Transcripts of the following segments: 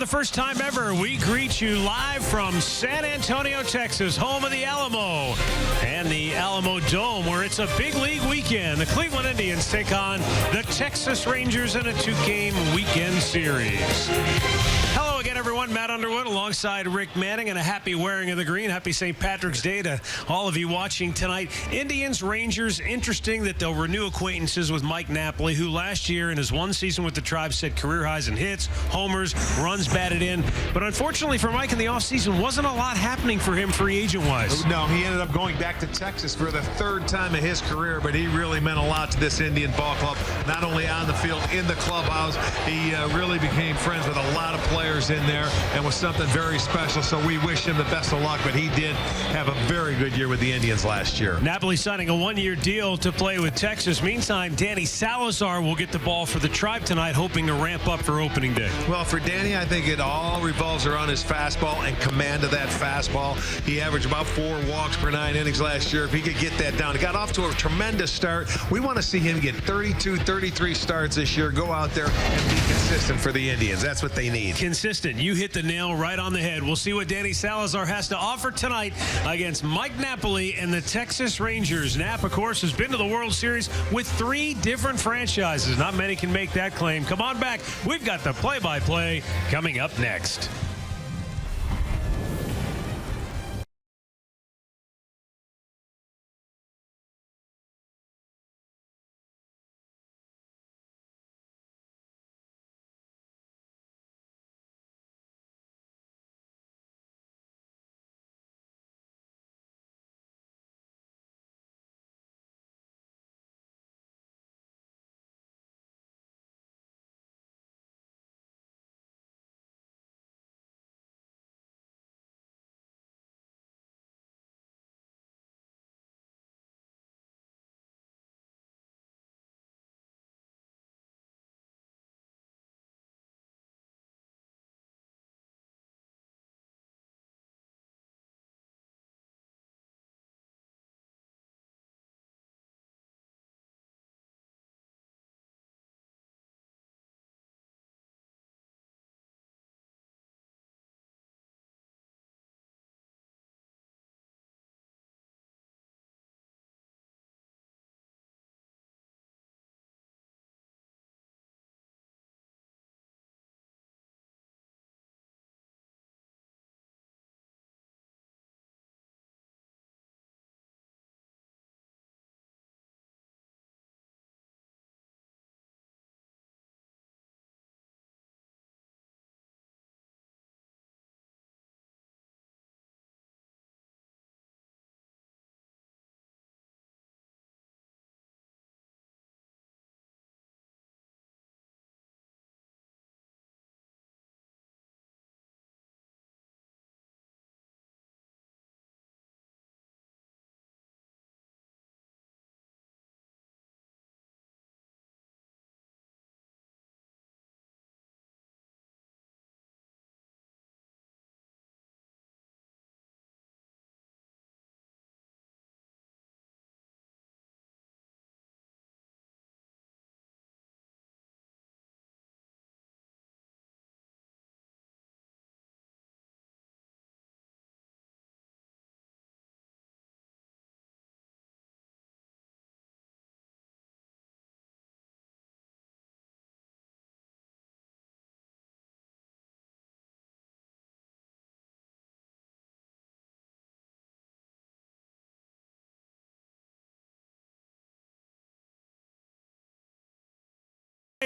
first time ever, we greet you live from San Antonio, Texas, home of the Alamo and the Alamo Dome, where it's a big league weekend. The Cleveland Indians take on the Texas Rangers in a two-game weekend series. Hello again, everyone. Matt Underwood alongside Rick Manning, and a happy wearing of the green. Happy St. Patrick's Day to all of you watching tonight. Indians, Rangers, interesting that they'll renew acquaintances with Mike Napoli, who last year in his one season with the Tribe set career highs in hits, homers, runs batted in. But unfortunately for Mike in the offseason, wasn't a lot happening for him free agent-wise. No, he ended up going back to Texas for the third time in his career, but he really meant a lot to this Indian ball club, not only on the field, in the clubhouse. He really became friends with a lot of players in there and was something very special, so we wish him the best of luck, but he did have a very good year with the Indians last year. Napoli signing a one-year deal to play with Texas. Meantime, Danny Salazar will get the ball for the Tribe tonight, hoping to ramp up for opening day. Well, for Danny, I think it all revolves around his fastball and command of that fastball. He averaged about 4 walks per 9 innings last year. If he could get that down, he got off to a tremendous start. We want to see him get 32, 33 starts this year, go out there and be consistent for the Indians. That's what they need. Consistent. You hit the nail right on the head. We'll see what Danny Salazar has to offer tonight against Mike Napoli and the Texas Rangers. Nap, of course, has been to the World Series with 3 different franchises. Not many can make that claim. Come on back. We've got the play-by-play coming up next.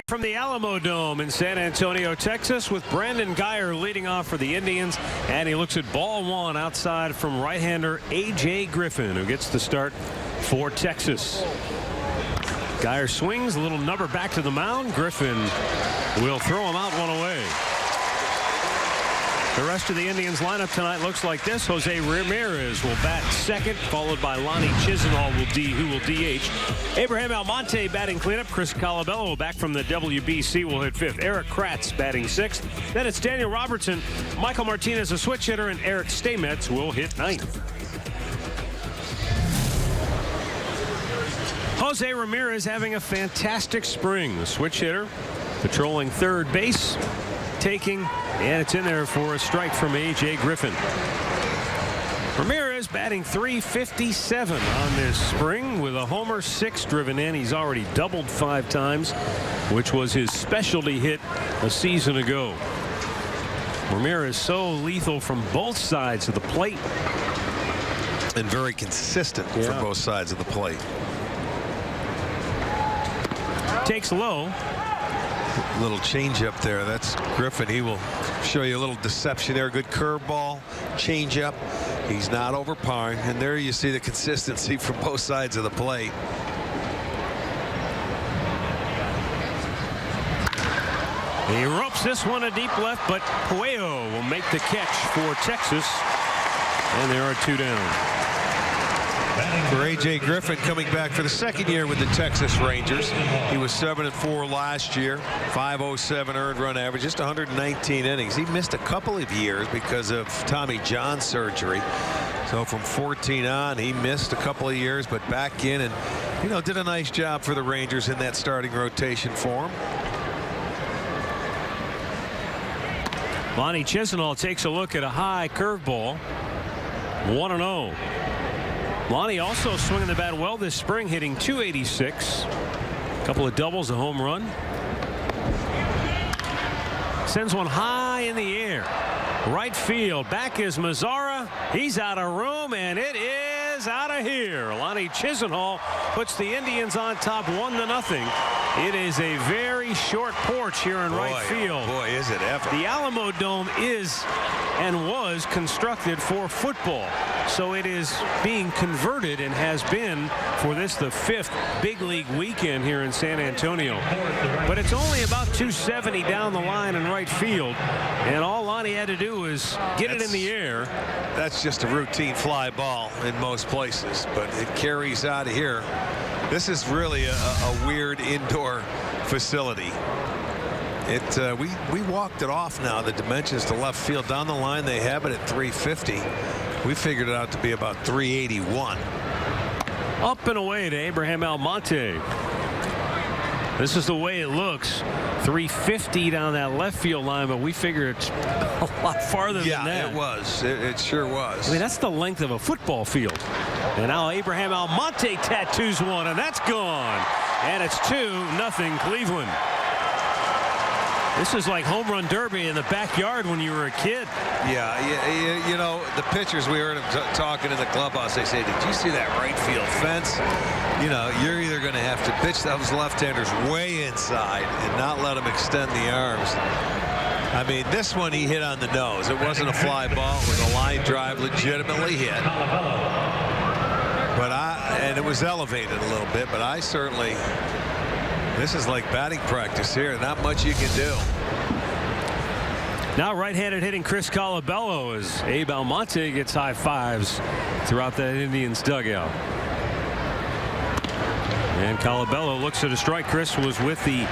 From the Alamo Dome in San Antonio, Texas, with Brandon Guyer leading off for the Indians, and he looks at ball 1 outside from right-hander A.J. Griffin, who gets the start for Texas. Guyer swings, a little number back to the mound. Griffin will throw him out 1 away. The rest of the Indians lineup tonight looks like this. Jose Ramirez will bat second, followed by Lonnie Chisenhall who will DH. Abraham Almonte batting cleanup. Chris Colabello back from the WBC will hit 5th. Eric Kratz batting 6th. Then it's Daniel Robertson, Michael Martinez a switch hitter, and Eric Steinmetz will hit 9th. Jose Ramirez having a fantastic spring. The switch hitter patrolling third base, taking And it's in there for a strike from A.J. Griffin. Ramirez batting .357 on this spring with a homer, 6 driven in. He's already doubled 5 times, which was his specialty hit a season ago. Ramirez so lethal from both sides of the plate. And very consistent from both sides of the plate. Takes low. Little change up there. That's Griffin. He will show you a little deception there. Good curveball, change up. He's not overpowering. And there you see the consistency from both sides of the plate. He ropes this one a deep left, but Puello will make the catch for Texas. And there are 2 down. For A.J. Griffin, coming back for the second year with the Texas Rangers. He was 7-4 last year, .507 earned run average, just 119 innings. He missed a couple of years because of Tommy John surgery. So from 14 on, he missed a couple of years, but back in and, you know, did a nice job for the Rangers in that starting rotation for him. Lonnie Chisenhall takes a look at a high curveball. 1-0. Lonnie also swinging the bat well this spring, hitting .286. A couple of doubles, a home run. Sends one high in the air. Right field. Back is Mazzara. He's out of room, and it is out of here. Lonnie Chisenhall puts the Indians on top 1-0. It is a very short porch here in right field. Boy, is it ever. The Alamo Dome is and was constructed for football. So it is being converted and has been for this the 5th big league weekend here in San Antonio. But it's only about 270 down the line in right field. And all Lonnie had to do was get it in the air. That's just a routine fly ball in most places, but it carries out of here. This is really a weird indoor facility. We walked it off now, the dimensions to left field. Down the line they have it at 350. We figured it out to be about 381. Up and away to Abraham Almonte. This is the way it looks. 350 down that left field line, but we figured it's a lot farther than that. Yeah, it was. It sure was. I mean, that's the length of a football field. And now Abraham Almonte tattoos one, and that's gone. And it's 2-0 Cleveland. This is like home run derby in the backyard when you were a kid. Yeah, you know, the pitchers, we heard them talking in the clubhouse. They say, did you see that right field fence? You know, you're either going to have to pitch those left-handers way inside and not let them extend the arms. I mean, this one he hit on the nose. It wasn't a fly ball. It was a line drive, legitimately hit. But and it was elevated a little bit, but I certainly... This is like batting practice here. Not much you can do. Now right-handed hitting Chris Colabello as Abe Almonte gets high fives throughout that Indians dugout. And Colabello looks at a strike. Chris was with the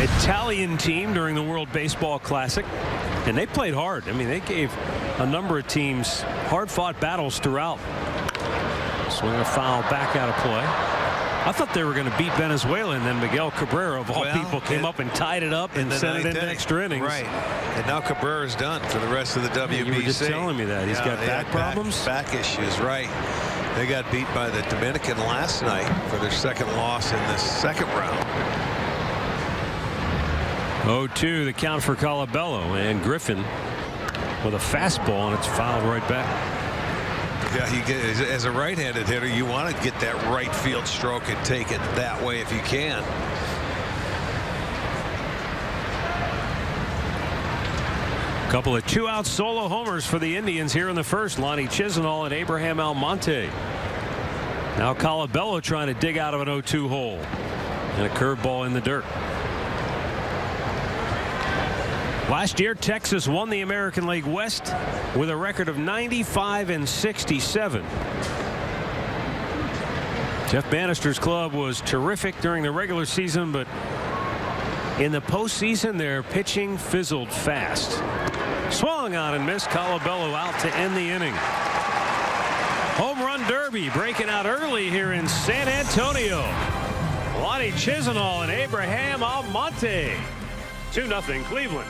Italian team during the World Baseball Classic, and they played hard. I mean, they gave a number of teams hard-fought battles throughout. Swing a foul back out of play. I thought they were going to beat Venezuela, and then Miguel Cabrera, of all people, came up and tied it up and sent it into extra innings. Right. And now Cabrera's done for the rest of the WBC. You were just telling me that. He's got back problems? Back issues, right. They got beat by the Dominican last night for their second loss in the second round. 0-2 the count for Colabello, and Griffin with a fastball, and it's fouled right back. Yeah, you get, as a right-handed hitter, you want to get that right field stroke and take it that way if you can. Couple of 2-out solo homers for the Indians here in the first. Lonnie Chisenhall and Abraham Almonte. Now Colabello trying to dig out of an 0-2 hole, and a curveball in the dirt. Last year, Texas won the American League West with a record of 95-67. Jeff Bannister's club was terrific during the regular season, but in the postseason, their pitching fizzled fast. Swung on and missed. Colabello out to end the inning. Home run derby breaking out early here in San Antonio. Lonnie Chisenhall and Abraham Almonte. 2-0 Cleveland.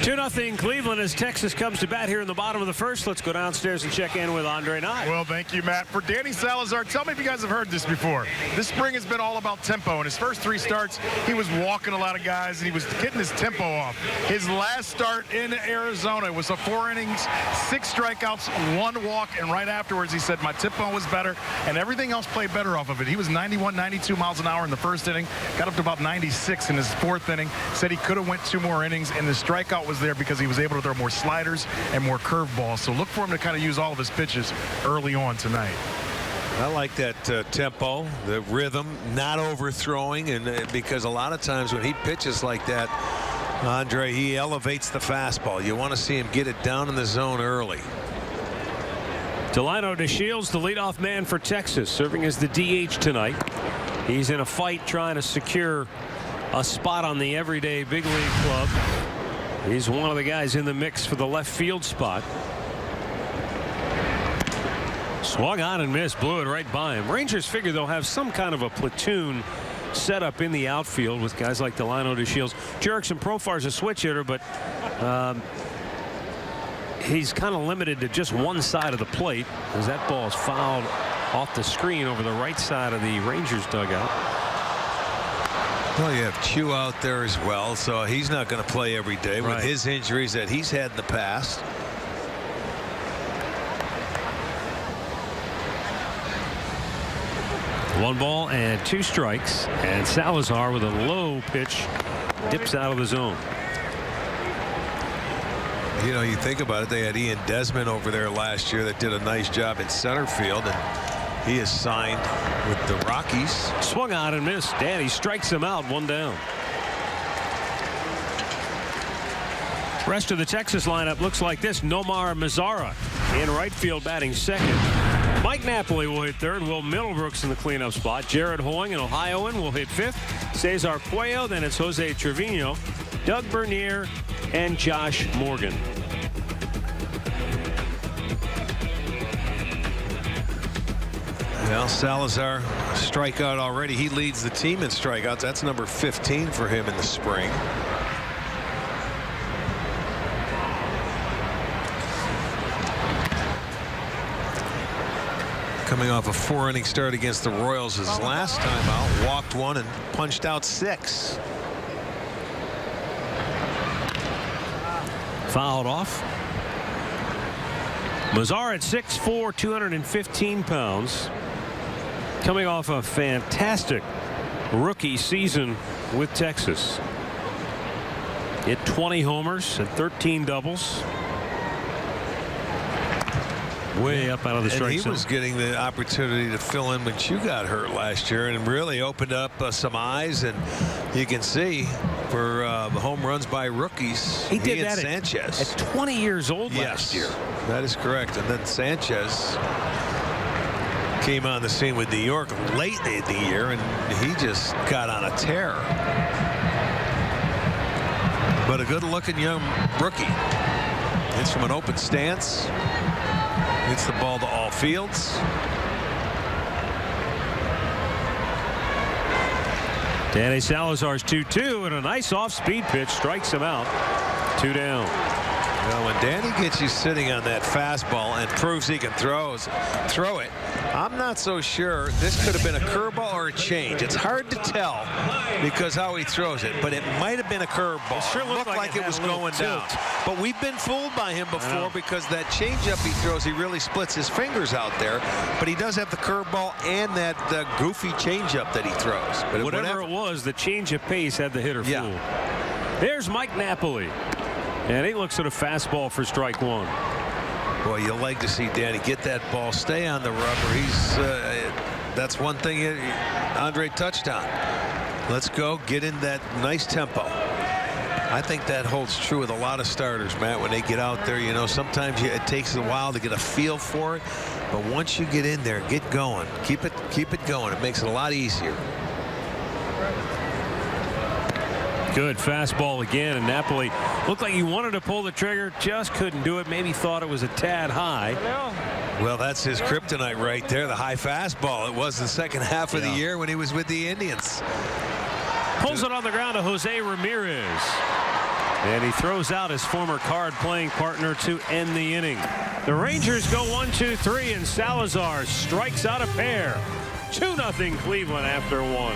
2-0 Cleveland as Texas comes to bat here in the bottom of the first. Let's go downstairs and check in with Andre Nye. Well, thank you, Matt. For Danny Salazar, tell me if you guys have heard this before. This spring has been all about tempo. In his first 3 starts, he was walking a lot of guys, and he was getting his tempo off. His last start in Arizona was a 4 innings, 6 strikeouts, 1 walk, and right afterwards he said, my tempo was better, and everything else played better off of it. He was 91, 92 miles an hour in the first inning, got up to about 96 in his 4th inning, said he could have went 2 more innings, and the strikeout was there because he was able to throw more sliders and more curveballs. So look for him to kind of use all of his pitches early on tonight. I like that tempo, the rhythm, not overthrowing, and because a lot of times when he pitches like that, Andre, he elevates the fastball. You want to see him get it down in the zone early. Delino DeShields, the leadoff man for Texas, serving as the DH tonight. He's in a fight trying to secure a spot on the everyday big league club. He's one of the guys in the mix for the left field spot. Swung on and missed, blew it right by him. Rangers figure they'll have some kind of a platoon set up in the outfield with guys like Delino DeShields. Jurickson Profar's a switch hitter, but he's kind of limited to just one side of the plate as that ball is fouled off the screen over the right side of the Rangers dugout. Well, you have Chu out there as well, so he's not going to play every day with his injuries that he's had in the past. One ball and 2 strikes, and Salazar with a low pitch dips out of the zone. You know, you think about it, they had Ian Desmond over there last year that did a nice job in center field, and he is signed with the Rockies. Swung on and missed. Danny strikes him out, 1 down. Rest of the Texas lineup looks like this. Nomar Mazara in right field batting second. Mike Napoli will hit third. Will Middlebrooks in the cleanup spot. Jared Hoying, an Ohioan, will hit 5th. Cesar Puello. Then it's Jose Trevino, Doug Bernier, and Josh Morgan. Well, Salazar strikeout already. He leads the team in strikeouts. That's number 15 for him in the spring. Coming off a 4-inning start against the Royals his last time out, walked 1 and punched out 6. Fouled off. Mazar at 6'4", 215 pounds. Coming off a fantastic rookie season with Texas. Hit 20 homers and 13 doubles. Way up out of the strike zone. He was getting the opportunity to fill in when Chu got hurt last year and really opened up some eyes, and you can see for the home runs by rookies. He did that Sanchez at 20 years old last year. That is correct. And then Sanchez came on the scene with New York late in the year, and he just got on a tear. But a good-looking young rookie. It's from an open stance. Hits the ball to all fields. Danny Salazar's 2-2, and a nice off-speed pitch strikes him out. 2 down. Well, when Danny gets you sitting on that fastball and proves he can throw it, I'm not so sure. This could have been a curveball or a change. It's hard to tell because how he throws it, but it might have been a curveball. It sure looked like it was going down. But we've been fooled by him before because that changeup he throws, he really splits his fingers out there. But he does have the curveball and that goofy changeup that he throws. But whatever it was, the change of pace had the hitter fooled. There's Mike Napoli. And he looks at a fastball for strike 1. Well, you like to see Danny get that ball, stay on the rubber. That's one thing Andre touched on. Let's go get in that nice tempo. I think that holds true with a lot of starters, Matt, when they get out there. You know, sometimes it takes a while to get a feel for it, but once you get in there, get going, keep it going. It makes it a lot easier. Good fastball again, and Napoli looked like he wanted to pull the trigger, just couldn't do it. Maybe thought it was a tad high. Well, that's his kryptonite right there, the high fastball. It was the second half of the year when he was with the Indians. Pulls it on the ground to Jose Ramirez. And he throws out his former Card playing partner to end the inning. The Rangers go 1-2-3, and Salazar strikes out a pair. 2-0 Cleveland after 1.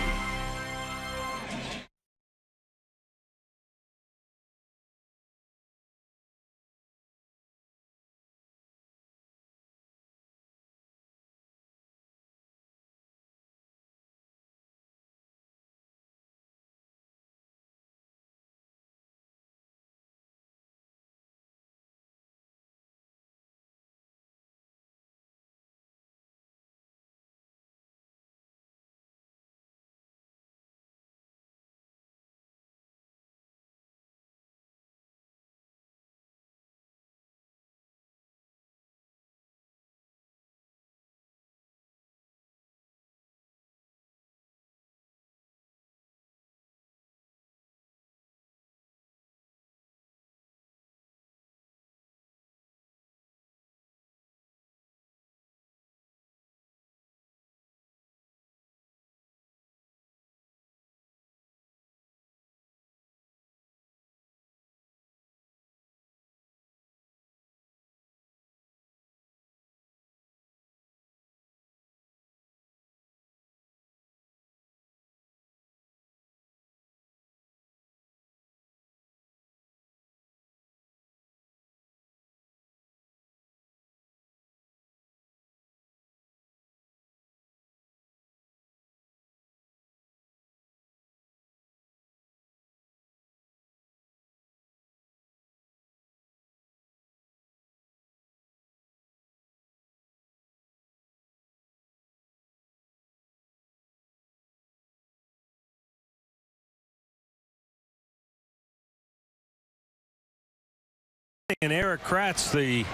And Eric Kratz, the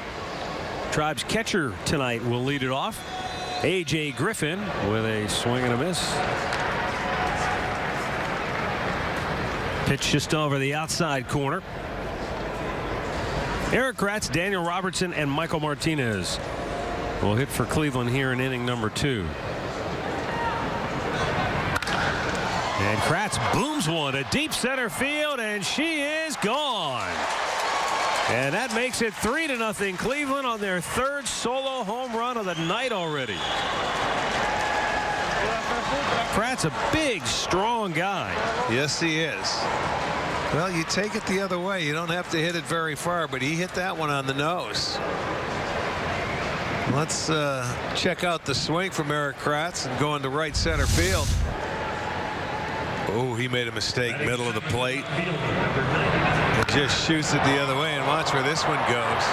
Tribe's catcher tonight, will lead it off. A.J. Griffin with a swing and a miss. Pitch just over the outside corner. Eric Kratz, Daniel Robertson, and Michael Martinez will hit for Cleveland here in inning number 2. And Kratz booms one to deep center field, and she is gone. And that makes it 3-0 Cleveland on their 3rd solo home run of the night already. Kratz, a big, strong guy. Yes, he is. Well, you take it the other way. You don't have to hit it very far, but he hit that one on the nose. Let's check out the swing from Eric Kratz and go into right center field. Oh, he made a mistake, middle of the plate. It just shoots it the other way, and watch where this one goes.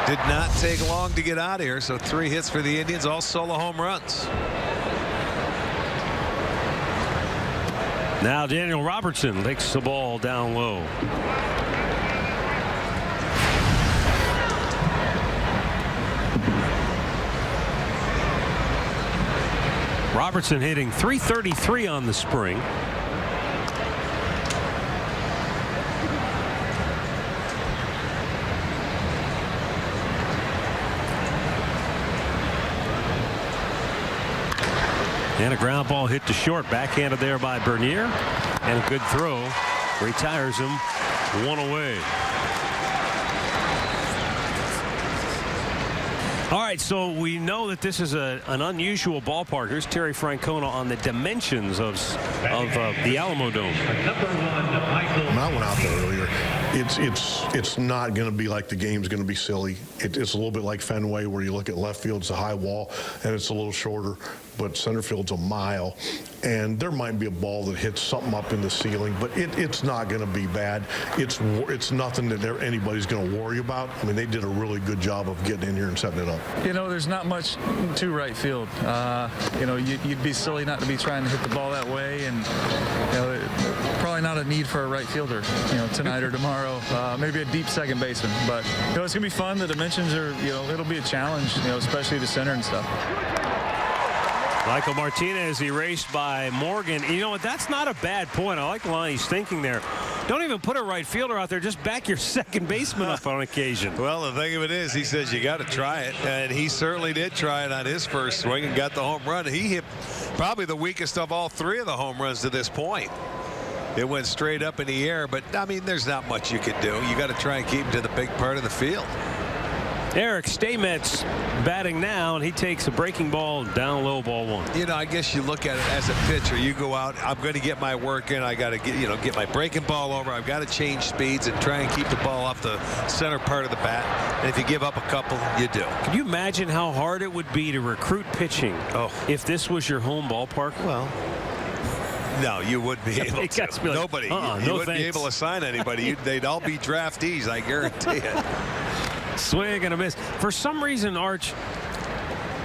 Did not take long to get out of here, so 3 hits for the Indians, all solo home runs. Now Daniel Robertson takes the ball down low. Robertson hitting .333 on the spring. And a ground ball hit to short, backhanded there by Bernier, and a good throw retires him 1 away. All right, so we know that this is an unusual ballpark. Here's Terry Francona on the dimensions of the Alamo Dome. When I went out there earlier, it's not going to be like the game's going to be silly. It's a little bit like Fenway, where you look at left field, it's a high wall, and it's a little shorter, but center field's a mile, and there might be a ball that hits something up in the ceiling, but it's not going to be bad. It's nothing that anybody's going to worry about. I mean, they did a really good job of getting in here and setting it up. You know, there's not much to right field. You know, you'd be silly not to be trying to hit the ball that way, and you know, probably not a need for a right fielder, you know, tonight or tomorrow. Maybe a deep second baseman, but you know, it's gonna be fun. The dimensions are, you know, it'll be a challenge, you know, especially the center and stuff. Michael Martinez erased by Morgan. You know what? That's not a bad point. I like the line he's thinking there. Don't even put a right fielder out there. Just back your second baseman up on occasion. Well, the thing of it is, he says you got to try it, and he certainly did try it on his first swing and got the home run. He hit probably the weakest of all 3 of the home runs to this point. it went straight up in the air. But, I mean, there's not much you can do. You got to try and keep him to the big part of the field. Eric Staymetz batting now, and he takes a breaking ball down low, ball 1. You know, I guess you look at it as a pitcher. You go out, I'm going to get my work in. I got to get my breaking ball over. I've got to change speeds and try and keep the ball off the center part of the bat. And if you give up a couple, you do. Can you imagine how hard it would be to recruit pitching if this was your home ballpark? Well, no, you wouldn't be able to. Like, Nobody. You wouldn't be able to sign anybody. They'd all be draftees, I guarantee it. Swing and a miss. For some reason, Arch,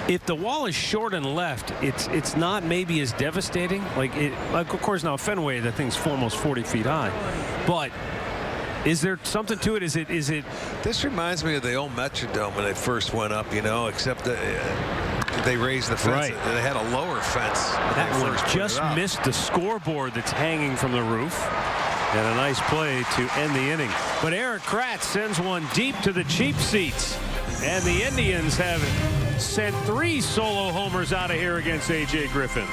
if the wall is short and left, it's not maybe as devastating. Like of course, now Fenway, that thing's almost 40 feet high. But is there something to it? Is it? This reminds me of the old Metrodome when they first went up, except that they raised the fence. Right. They had a lower fence. That one just missed the scoreboard that's hanging from the roof. And a nice play to end the inning. But Eric Kratz sends one deep to the cheap seats. And the Indians have sent 3 solo homers out of here against A.J. Griffin.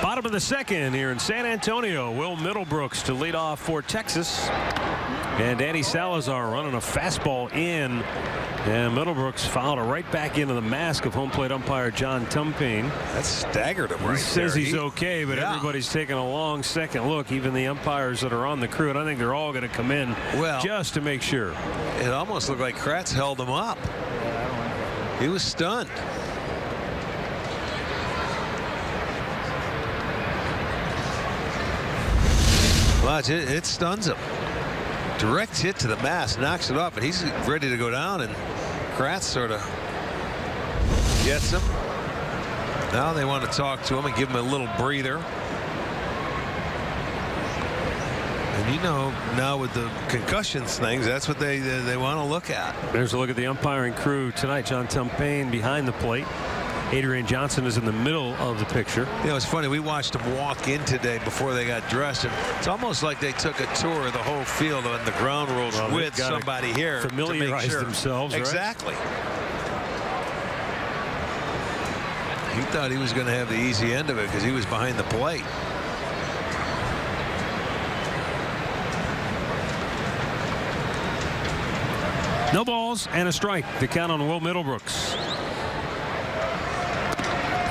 Bottom of the second here in San Antonio. Will Middlebrooks to lead off for Texas. And Danny Salazar running a fastball in. And Middlebrooks fouled it right back into the mask of home plate umpire John Tumpane. That staggered him right there. He says he's okay, but everybody's taking a long second look, even the umpires that are on the crew. And I think they're all going to come in just to make sure. It almost looked like Kratz held him up. He was stunned. Watch it. It stuns him. Direct hit to the mask, knocks it off, and he's ready to go down, and Kratz sort of gets him. Now they want to talk to him and give him a little breather. And now with the concussions things, that's what they want to look at. There's a look at the umpiring crew tonight. John Tumpane behind the plate. Adrian Johnson is in the middle of the picture. It's funny. We watched them walk in today before they got dressed, and it's almost like they took a tour of the whole field on the ground rules with somebody here familiarize to make sure. Themselves. Exactly. He thought he was going to have the easy end of it because he was behind the plate. No balls and a strike. The count on Will Middlebrooks.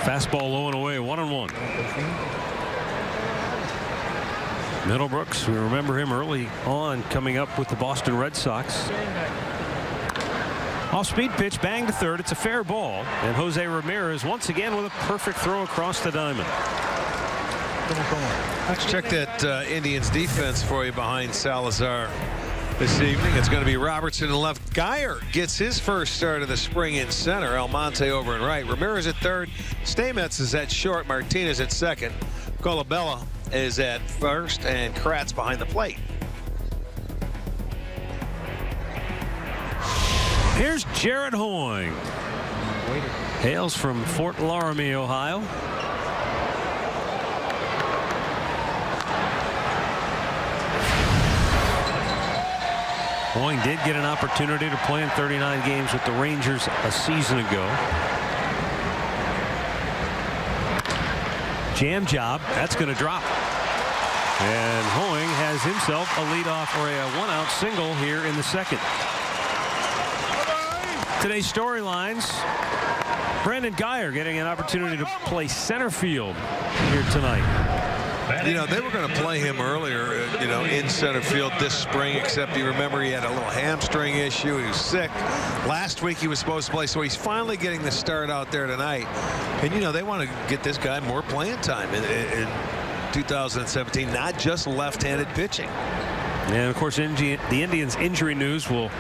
Fastball low and away, 1-1. Middlebrooks, we remember him early on coming up with the Boston Red Sox. Off-speed pitch, bang to third. It's a fair ball. And Jose Ramirez once again with a perfect throw across the diamond. Let's check that Indians defense for you behind Salazar. this evening. It's going to be Robertson in left. Geyer gets his first start of the spring in center. Almonte over in right. Ramirez at third. Stamets is at short. Martinez at second. Colabella is at first, and Kratz behind the plate. Here's Jared Hoying. Hails from Fort Laramie, Ohio. Hoying did get an opportunity to play in 39 games with the Rangers a season ago. Jam job, that's going to drop. And Hoying has himself a leadoff or a one-out single here in the second. Today's storylines: Brandon Geyer getting an opportunity to play center field here tonight. You know, they were going to play him earlier, in center field this spring, except you remember he had a little hamstring issue. He was sick. Last week he was supposed to play, so he's finally getting the start out there tonight. And, they want to get this guy more playing time in 2017, not just left-handed pitching. And, of course, the Indians' injury news will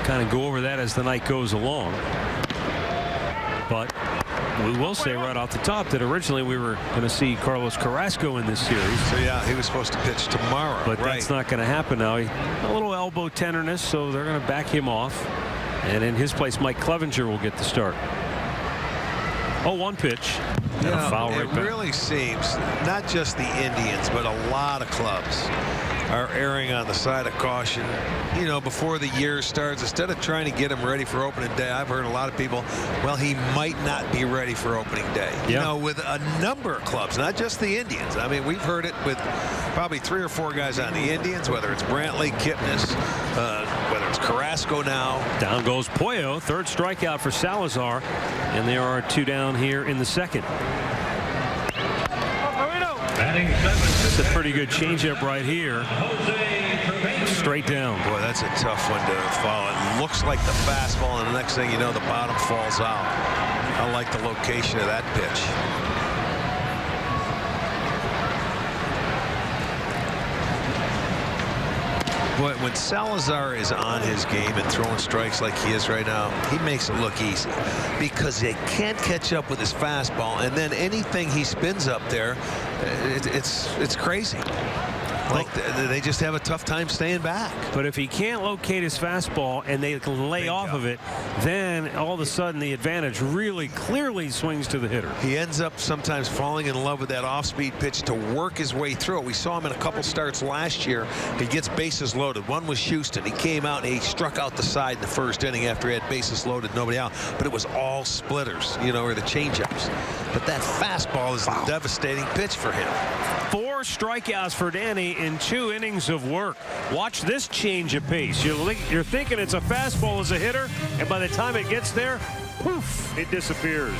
kind of go over that as the night goes along. But we will say right off the top that originally we were going to see Carlos Carrasco in this series. So, yeah, he was supposed to pitch tomorrow. But that's not going to happen now. A little elbow tenderness, so they're going to back him off. And in his place, Mike Clevenger will get the start. 0-1 pitch. It really seems not just the Indians, but a lot of clubs are erring on the side of caution. Before the year starts, instead of trying to get him ready for opening day, I've heard a lot of people, well, he might not be ready for opening day. With a number of clubs, not just the Indians. I mean, we've heard it with probably 3 or 4 guys on the Indians, whether it's Brantley, Kipnis, whether it's Carrasco now. Down goes Pollo, third strikeout for Salazar, and there are 2 down here in the second. It's a pretty good changeup right here. Straight down. Boy, that's a tough one to follow. It looks like the fastball, and the next thing you know, the bottom falls out. I like the location of that pitch. But when Salazar is on his game and throwing strikes like he is right now, he makes it look easy because they can't catch up with his fastball, and then anything he spins up there, it's crazy. Like they just have a tough time staying back. But if he can't locate his fastball and they lay off of it, then all of a sudden the advantage really clearly swings to the hitter. He ends up sometimes falling in love with that off-speed pitch to work his way through it. We saw him in a couple starts last year. He gets bases loaded. One was Houston. He came out and he struck out the side in the first inning after he had bases loaded, nobody out. But it was all splitters, or the changeups. But that fastball is a devastating pitch for him. 4 strikeouts for Danny in 2 innings of work. Watch this change of pace. You're thinking it's a fastball as a hitter, and by the time it gets there, poof, it disappears.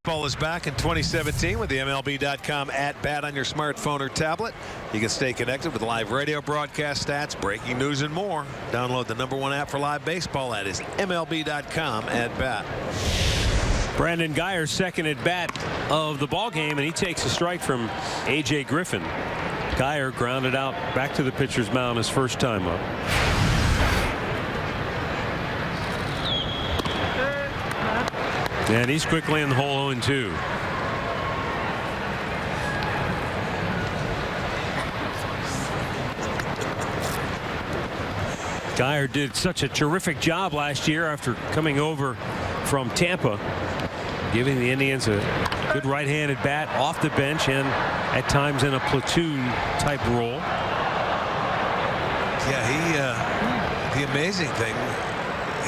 Baseball is back in 2017 with the MLB.com at bat on your smartphone or tablet. You can stay connected with live radio broadcast stats, breaking news, and more. Download the #1 app for live baseball. That is MLB.com at bat. Brandon Guyer's second at bat of the ball game, and he takes a strike from A.J. Griffin. Guyer grounded out back to the pitcher's mound his first time up. And he's quickly in the hole 0-2. Guyer did such a terrific job last year after coming over from Tampa, giving the Indians a good right-handed bat off the bench and at times in a platoon type role. Yeah, the amazing thing,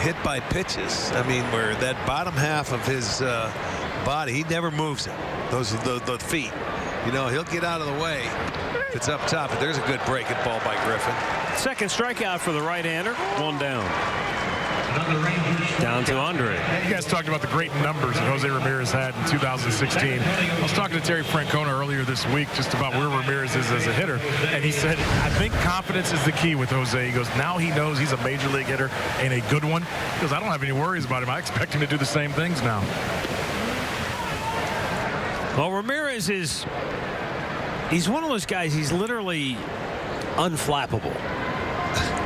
hit by pitches. I mean, where that bottom half of his body, he never moves it. Those are the feet. You know, he'll get out of the way if it's up top. But there's a good breaking ball by Griffin. Second strikeout for the right-hander. One down. Down to Andre. You guys talked about the great numbers that Jose Ramirez had in 2016. I was talking to Terry Francona earlier this week just about where Ramirez is as a hitter, and he said, I think confidence is the key with Jose. He goes, now he knows he's a major league hitter and a good one. He goes, I don't have any worries about him. I expect him to do the same things now. Well, Ramirez he's one of those guys, he's literally unflappable.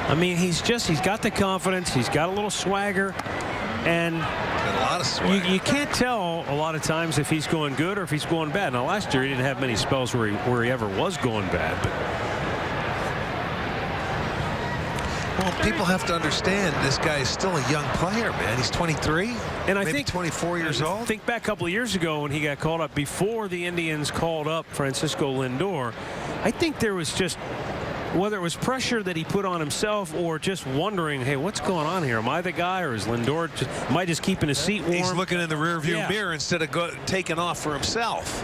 I mean, he's got the confidence, he's got a little swagger, and a lot of swagger. You can't tell a lot of times if he's going good or if he's going bad. Now, last year he didn't have many spells where he ever was going bad. But well, people have to understand this guy is still a young player, man. He's 23, and I maybe think 24 years old. Think back a couple of years ago when he got called up before the Indians called up Francisco Lindor. I think there was just, whether it was pressure that he put on himself or just wondering, hey, what's going on here? Am I the guy, or is Lindor am I just keeping his seat warm? He's looking in the rearview mirror instead of taking off for himself.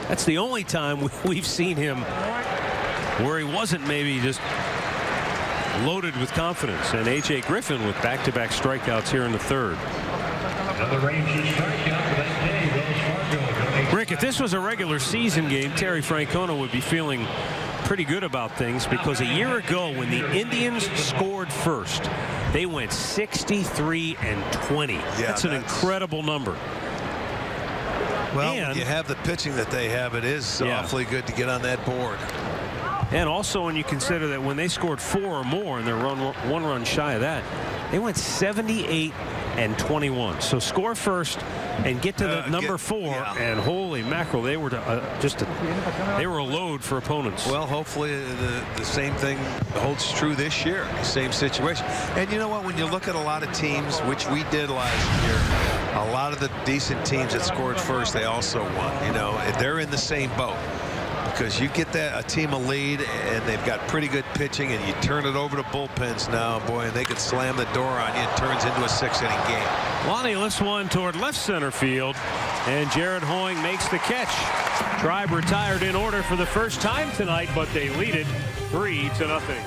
That's the only time we've seen him where he wasn't maybe just loaded with confidence. And A.J. Griffin with back-to-back strikeouts here in the third. Rick, if this was a regular season game, Terry Francona would be feeling pretty good about things, because a year ago when the Indians scored first, they went 63-20. Yeah, that's an incredible number. Well, when you have the pitching that they have, it is awfully good to get on that board. And also when you consider that when they scored 4 or more and they're one run shy of that, they went 78-21. So score first and get to the number 4, and holy mackerel, they were they were a load for opponents. Well, hopefully the same thing holds true this year. Same situation. And you know what? When you look at a lot of teams, which we did last year, a lot of the decent teams that scored first, they also won. You know, they're in the same boat. Because you get a team a lead and they've got pretty good pitching, and you turn it over to bullpens now, boy, and they could slam the door on you. It turns into a 6-inning game. Lonnie lifts one toward left center field, and Jared Hoying makes the catch. Tribe retired in order for the first time tonight, but they lead it 3-0.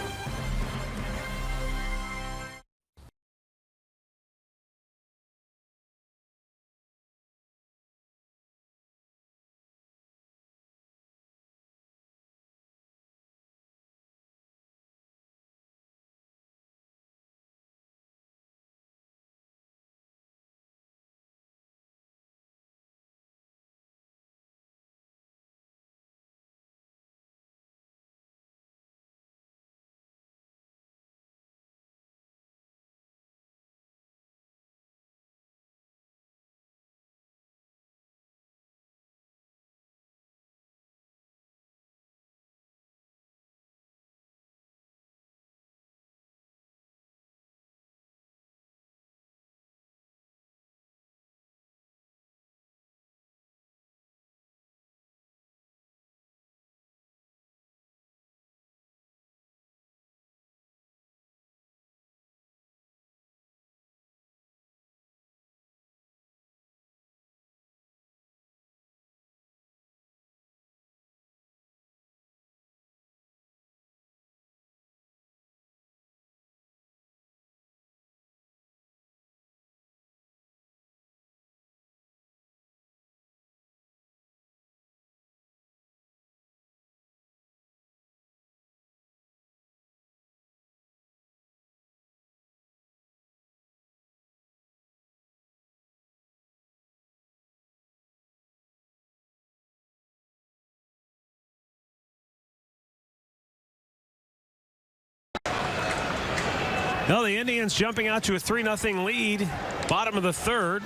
Well, the Indians jumping out to a 3-0 lead. Bottom of the third.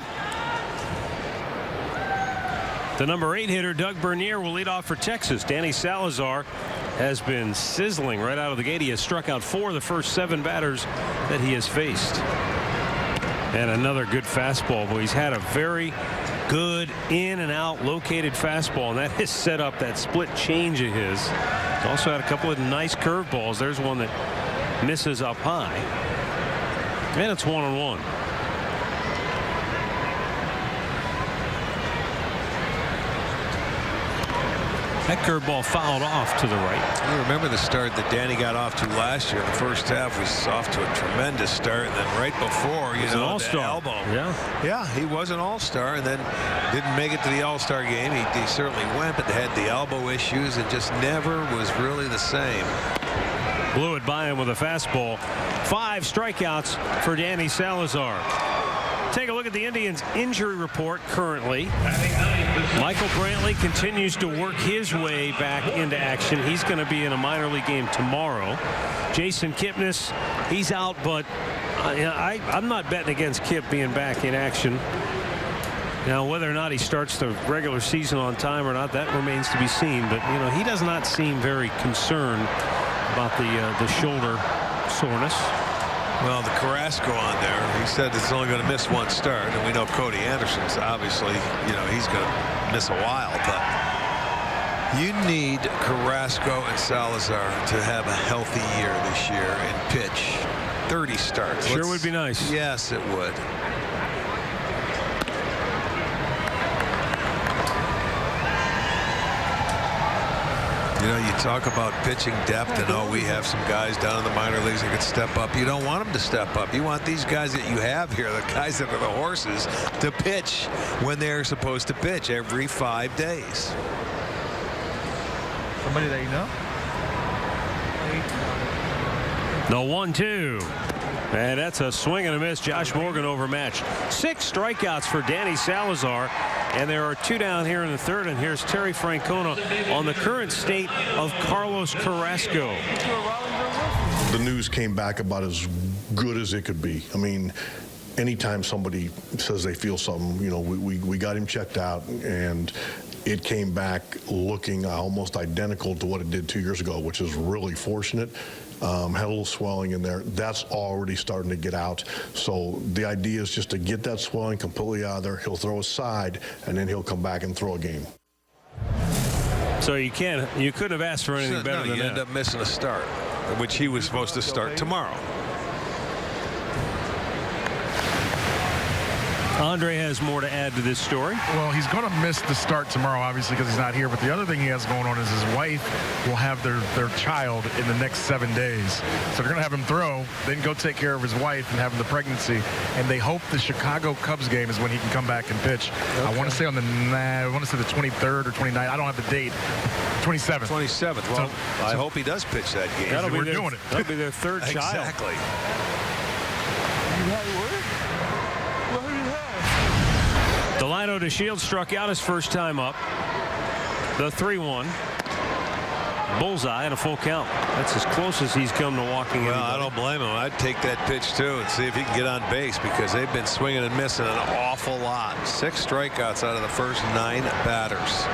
The number 8 hitter, Doug Bernier, will lead off for Texas. Danny Salazar has been sizzling right out of the gate. He has struck out 4 of the first 7 batters that he has faced. And another good fastball. But he's had a very good in and out located fastball, and that has set up that split change of his. He's also had a couple of nice curveballs. There's one that misses up high. And it's 1-1. That curveball fouled off to the right. You remember the start that Danny got off to last year. The first half was off to a tremendous start, and then right before, you know, an all-star. the elbow. Yeah, he was an all-star, and then didn't make it to the all-star game. He certainly went, but had the elbow issues and just never was really the same. Blew it by him with a fastball. 5 strikeouts for Danny Salazar. Take a look at the Indians' injury report currently. Michael Brantley continues to work his way back into action. He's going to be in a minor league game tomorrow. Jason Kipnis, he's out, but I'm not betting against Kip being back in action. Now, whether or not he starts the regular season on time or not, that remains to be seen. But, you know, he does not seem very concerned about the shoulder soreness. Well, the Carrasco on there, he said it's only going to miss 1 start, and we know Cody Anderson's obviously, you know, he's going to miss a while, but you need Carrasco and Salazar to have a healthy year this year and pitch 30 starts. Sure would be nice. Yes, it would. You know, you talk about pitching depth, and we have some guys down in the minor leagues that could step up. You don't want them to step up. You want these guys that you have here, the guys that are the horses, to pitch when they're supposed to pitch every 5 days. Somebody that you know? The 1-2. And that's a swing and a miss. Josh Morgan overmatched. 6 strikeouts for Danny Salazar. And there are 2 down here in the third. And here's Terry Francona on the current state of Carlos Carrasco. The news came back about as good as it could be. I mean, anytime somebody says they feel something, you know, we got him checked out, and it came back looking almost identical to what it did 2 years ago, which is really fortunate. Had a little swelling in there. That's already starting to get out. So the idea is just to get that swelling completely out of there. He'll throw a side, and then he'll come back and throw a game. So you couldn't have asked for anything better than that. You end up missing a start, which he was supposed to start tomorrow. Andre has more to add to this story. Well, he's going to miss the start tomorrow, obviously, because he's not here. But the other thing he has going on is his wife will have their child in the next 7 days. So they're going to have him throw, then go take care of his wife and have the pregnancy. And they hope the Chicago Cubs game is when he can come back and pitch. Okay. I want to say the 23rd or 29th. I don't have the date. 27th. 27th. Well, I hope he does pitch that game. We're doing it. That'll be their 3rd child. Exactly. Delino DeShields struck out his first time up. The 3-1. Bullseye and a full count. That's as close as he's come to walking in. Well, I don't blame him. I'd take that pitch too and see if he can get on base, because they've been swinging and missing an awful lot. 6 strikeouts out of the first 9 batters.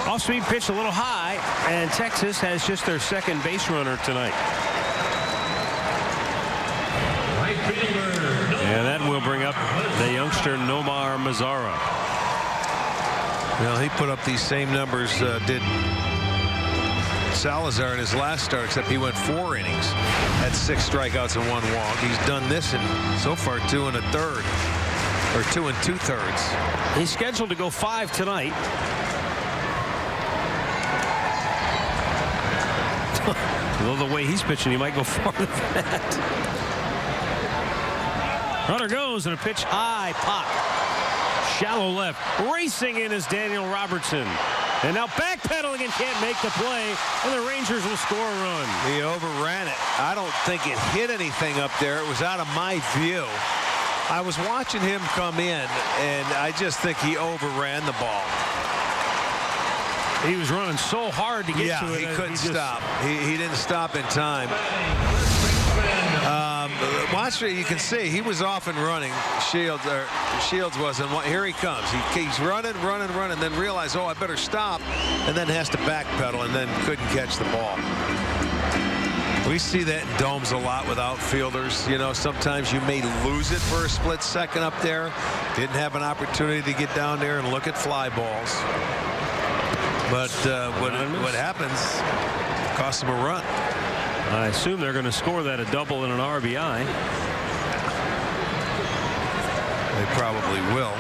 Off-speed pitch a little high, and Texas has just their 2nd base runner tonight. And that will bring up the youngster Nomar Mazara. Well, he put up these same numbers did Salazar in his last start, except he went 4 innings, had 6 strikeouts and 1 walk. He's done this in so far 2 1/3 or 2 2/3. He's scheduled to go 5 tonight. Although the way he's pitching, he might go farther than that. Runner goes, and a pitch high, pop. Shallow left. Racing in is Daniel Robertson. And now backpedaling and can't make the play, and the Rangers will score a run. He overran it. I don't think it hit anything up there. It was out of my view. I was watching him come in, and I just think he overran the ball. He was running so hard to get to it. He couldn't stop. He didn't stop in time. Watch it. You can see he was off and running. Shields wasn't. Here he comes. He's running, then realized, oh, I better stop, and then has to backpedal, and then couldn't catch the ball. We see that in domes a lot with outfielders. You know, sometimes you may lose it for a split second up there. Didn't have an opportunity to get down there and look at fly balls. But what happens costs them a run. I assume they're going to score that a double and an RBI. They probably will.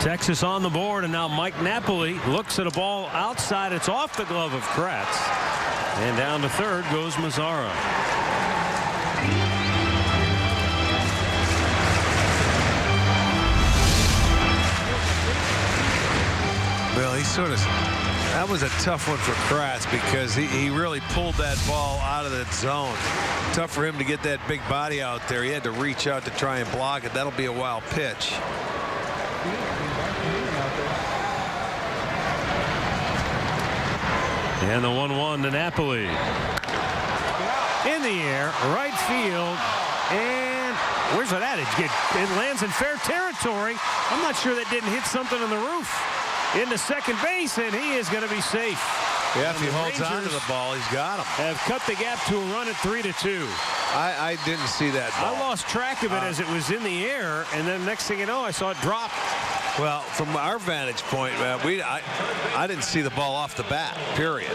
Texas on the board, and now Mike Napoli looks at a ball outside. It's off the glove of Kratz. And down to third goes Mazzara. Well, that was a tough one for Kratz because he really pulled that ball out of the zone. Tough for him to get that big body out there. He had to reach out to try and block it. That'll be a wild pitch. And the 1-1 to Napoli. In the air, right field, and where's it at? It lands in fair territory. I'm not sure that didn't hit something on the roof. Into second base, and he is going to be safe. Yeah, if he holds on to the ball, he's got him. Have cut the gap to a run at 3-2. I didn't see that ball. I lost track of it as it was in the air, and then next thing you know, I saw it drop. Well, from our vantage point, I didn't see the ball off the bat, period.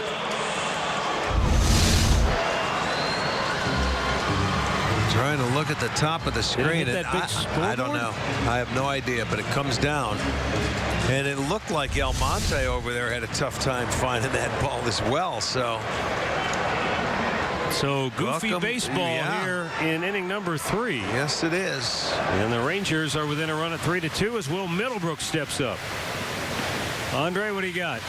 Trying to look at the top of the screen, and I don't know. I have no idea, but it comes down. And it looked like Almonte over there had a tough time finding that ball as well. So goofy baseball here in inning number 3. Yes, it is. And the Rangers are within a run at 3-2 as Will Middlebrook steps up. Andre, what do you got?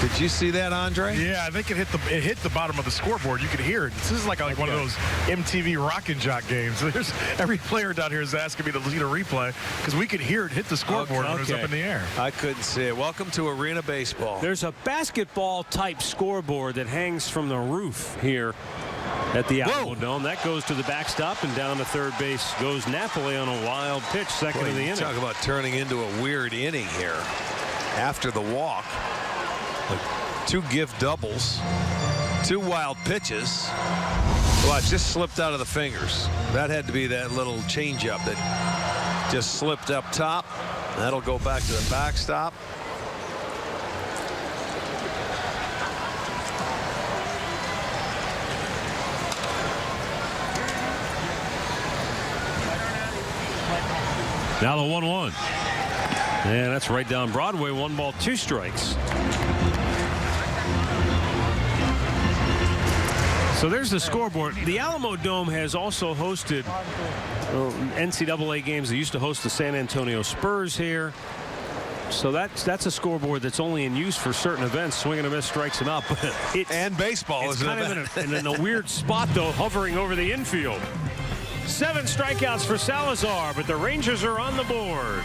Did you see that, Andre? Yeah, I think it hit the bottom of the scoreboard. You could hear it. This is like one of those MTV Rock and Jock games. Every player down here is asking me to lead a replay because we could hear it hit the scoreboard when it was up in the air. I couldn't see it. Welcome to Arena Baseball. There's a basketball type scoreboard that hangs from the roof here at the Alamo Dome. That goes to the backstop, and down to third base goes Napoli on a wild pitch, second of the inning. Talk about turning into a weird inning here after the walk. 2 gift doubles, 2 wild pitches. Watch, just slipped out of the fingers. That had to be that little changeup that just slipped up top. That'll go back to the backstop. Now the 1-1. And that's right down Broadway. 1 ball, 2 strikes. So there's the scoreboard. The Alamo Dome has also hosted NCAA games. They used to host the San Antonio Spurs here. So that's a scoreboard that's only in use for certain events. Swing and a miss, strikes him out. And baseball is kind of in a weird spot, though, hovering over the infield. 7 strikeouts for Salazar, but the Rangers are on the board.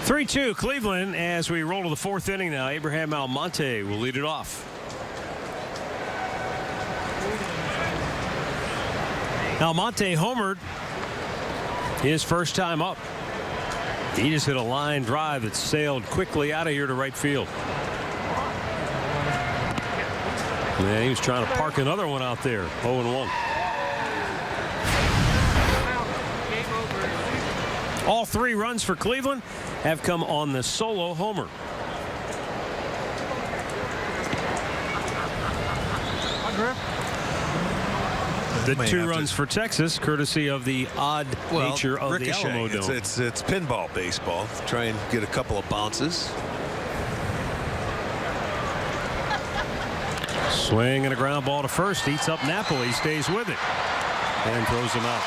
3-2 Cleveland as we roll to the fourth inning now. Abraham Almonte will lead it off. Almonte homered his first time up. He just hit a line drive that sailed quickly out of here to right field. And he was trying to park another one out there. 0-1. All 3 runs for Cleveland have come on the solo homer. The 2 runs for Texas, courtesy of the odd nature of the Alamo Dome. It's pinball baseball. Try and get a couple of bounces. Swing and a ground ball to first. Eats up Napoli. Stays with it. And throws him out.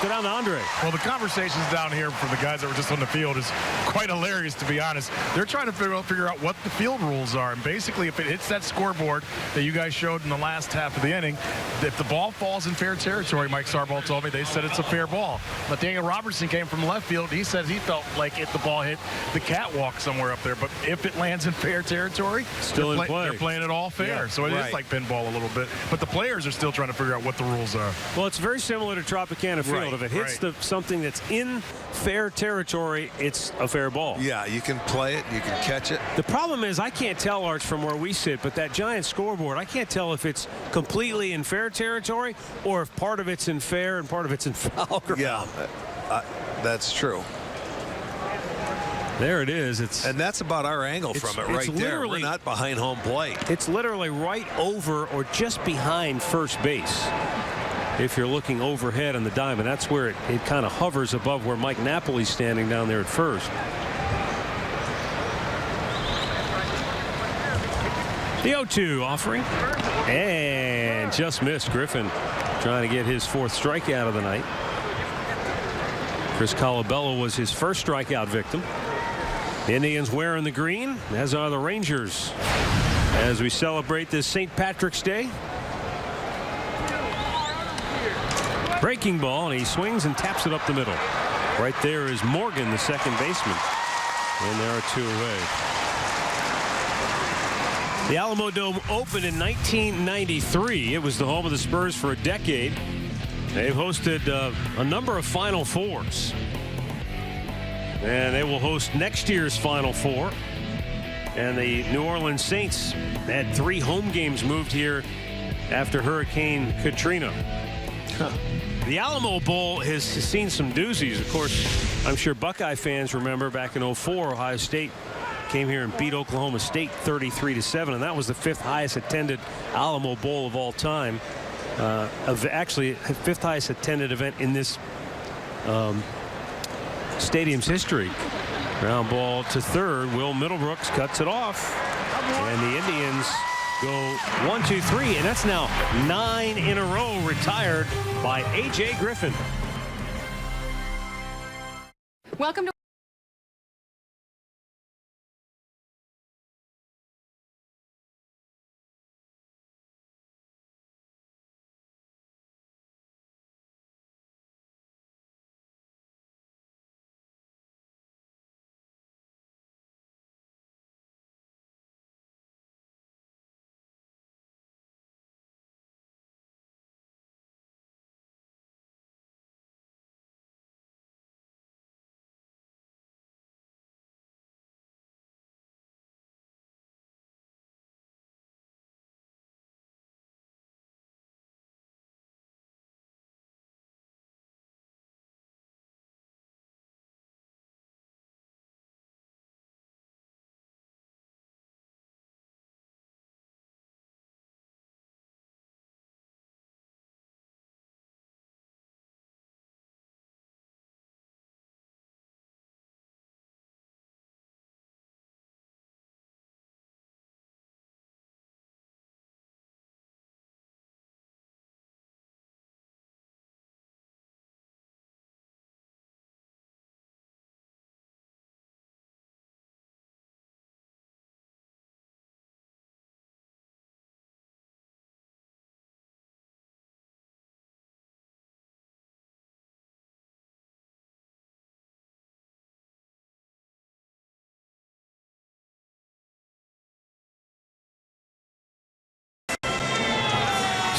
Let's go down to Andre. Well, the conversations down here for the guys that were just on the field is quite hilarious, to be honest. They're trying to figure out what the field rules are. And basically, if it hits that scoreboard that you guys showed in the last half of the inning, if the ball falls in fair territory, Mike Sarbaugh told me, they said it's a fair ball. But Daniel Robertson came from left field. He said he felt like if the ball hit the catwalk somewhere up there. But if it lands in fair territory, still in play. They're playing it all fair. Yeah, so it is like pinball a little bit. But the players are still trying to figure out what the rules are. Well, it's very similar to Tropicana Field. If it hits something that's in fair territory, it's a fair ball. Yeah, you can play it, you can catch it. The problem is I can't tell, Arch, from where we sit, but that giant scoreboard, I can't tell if it's completely in fair territory or if part of it's in fair and part of it's in foul ground. Yeah, that's true. There it is. And that's about our angle from it right there. We're not behind home plate. It's literally right over or just behind first base. If you're looking overhead on the diamond, that's where it kind of hovers above where Mike Napoli's standing down there at first. The 0-2 offering. And just missed. Griffin trying to get his 4th strikeout of the night. Chris Colabello was his first strikeout victim. Indians wearing the green, as are the Rangers, as we celebrate this St. Patrick's Day. Breaking ball, and he swings and taps it up the middle. Right there is Morgan, the second baseman. And there are 2 away. The Alamo Dome opened in 1993. It was the home of the Spurs for a decade. They've hosted a number of Final Fours. And they will host next year's Final Four. And the New Orleans Saints had 3 home games moved here after Hurricane Katrina. The Alamo Bowl has seen some doozies. Of course, I'm sure Buckeye fans remember back in 2004, Ohio State came here and beat Oklahoma State 33-7, and that was the 5th highest attended Alamo Bowl of all time. Actually, 5th highest attended event in this stadium's history. Ground ball to third. Will Middlebrooks cuts it off, and the Indians go 1, 2, 3, and that's now 9 in a row retired by A.J. Griffin. Welcome to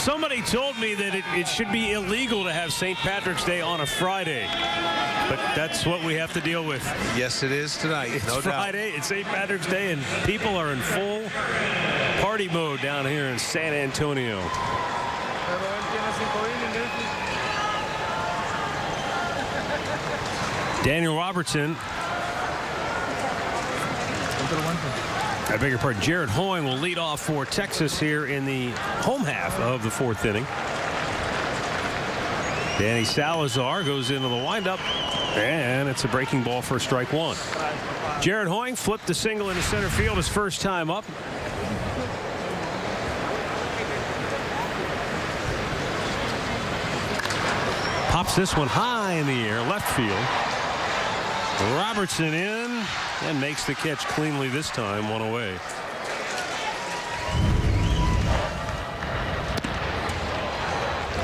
Somebody told me that it should be illegal to have St. Patrick's Day on a Friday. But that's what we have to deal with. Yes, it is tonight. It's no Friday. doubt. It's St. Patrick's Day, and people are in full party mode down here in San Antonio. Daniel Robertson. I beg your pardon. Jared Hoying will lead off for Texas here in the home half of the 4th inning. Danny Salazar goes into the windup, and it's a breaking ball for strike 1. Jared Hoying flipped the single into center field his first time up. Pops this one high in the air, left field. Robertson in and makes the catch cleanly this time, 1 away.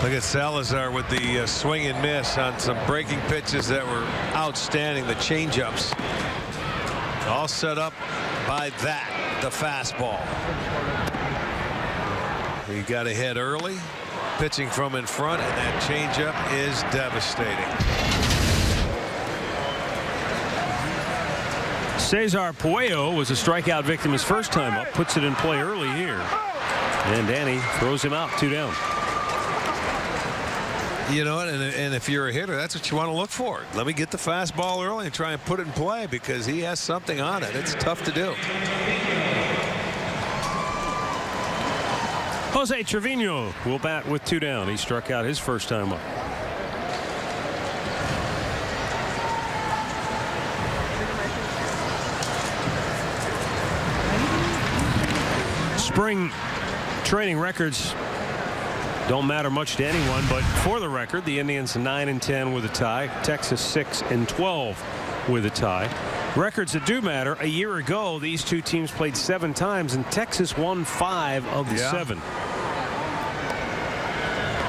Look at Salazar with the swing and miss on some breaking pitches that were outstanding. The changeups all set up by the fastball. He got ahead early, pitching from in front, and that changeup is devastating. Cesar Puello was a strikeout victim his first time up, puts it in play early here, and Danny throws him out, 2 down. You know, and if you're a hitter, that's what you want to look for. Let me get the fastball early and try and put it in play, because he has something on it. It's tough to do. Jose Trevino will bat with 2 down. He struck out his first time up. Spring training records don't matter much to anyone, but for the record, the Indians 9-10 with a tie, Texas 6-12 with a tie. Records that do matter: a year ago, these two teams played 7 times, and Texas won 5 of the 7.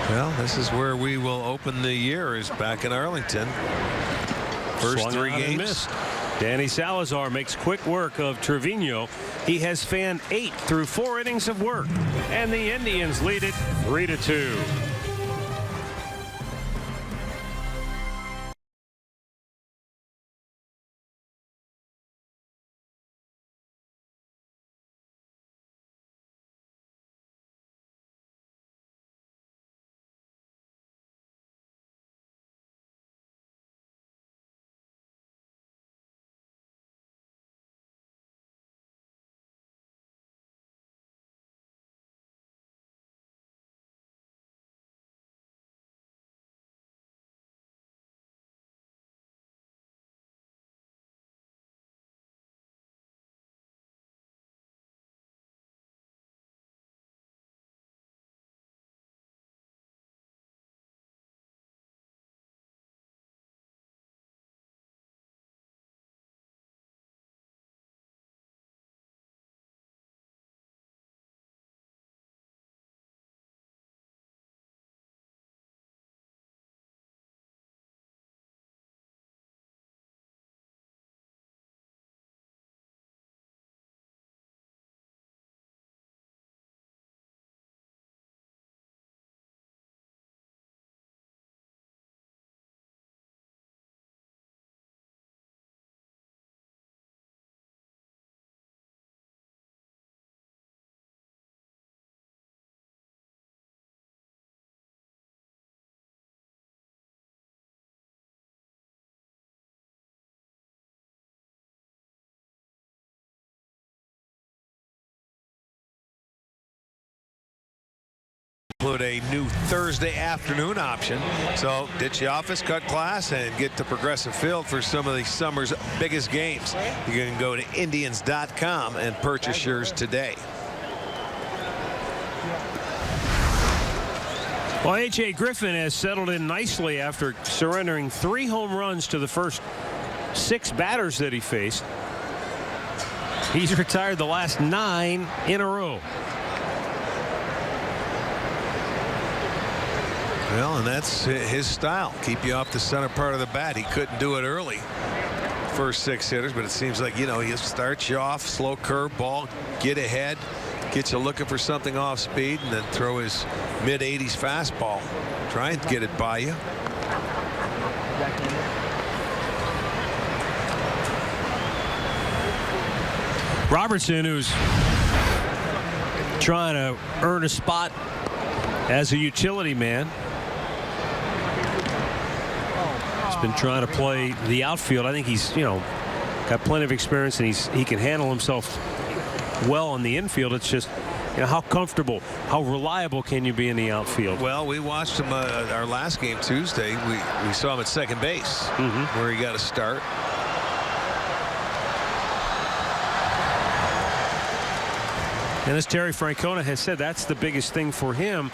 Well, this is where we will open the year, is back in Arlington. First Swung 3 out and games. missed. Danny Salazar makes quick work of Trevino. He has fanned 8 through 4 innings of work, and the Indians lead it 3-2. Include a new Thursday afternoon option, so ditch the office, cut class, and get to Progressive Field for some of the summer's biggest games. You can go to Indians.com and purchase yours today. Well, A.J. Griffin has settled in nicely after surrendering 3 home runs to the first 6 batters that he faced. He's retired the last 9 in a row. Well, and that's his style. Keep you off the center part of the bat. He couldn't do it early. First 6 hitters, but it seems like, you know, he starts you off, slow curve ball, get ahead, get you looking for something off speed, and then throw his mid-80s fastball. Try and get it by you. Robertson, who's trying to earn a spot as a utility man. He's been trying to play the outfield. I think he's, got plenty of experience, and he can handle himself well in the infield. It's just, how comfortable, how reliable can you be in the outfield? Well, we watched him our last game Tuesday. We saw him at second base, where he got a start. And as Terry Francona has said, that's the biggest thing for him.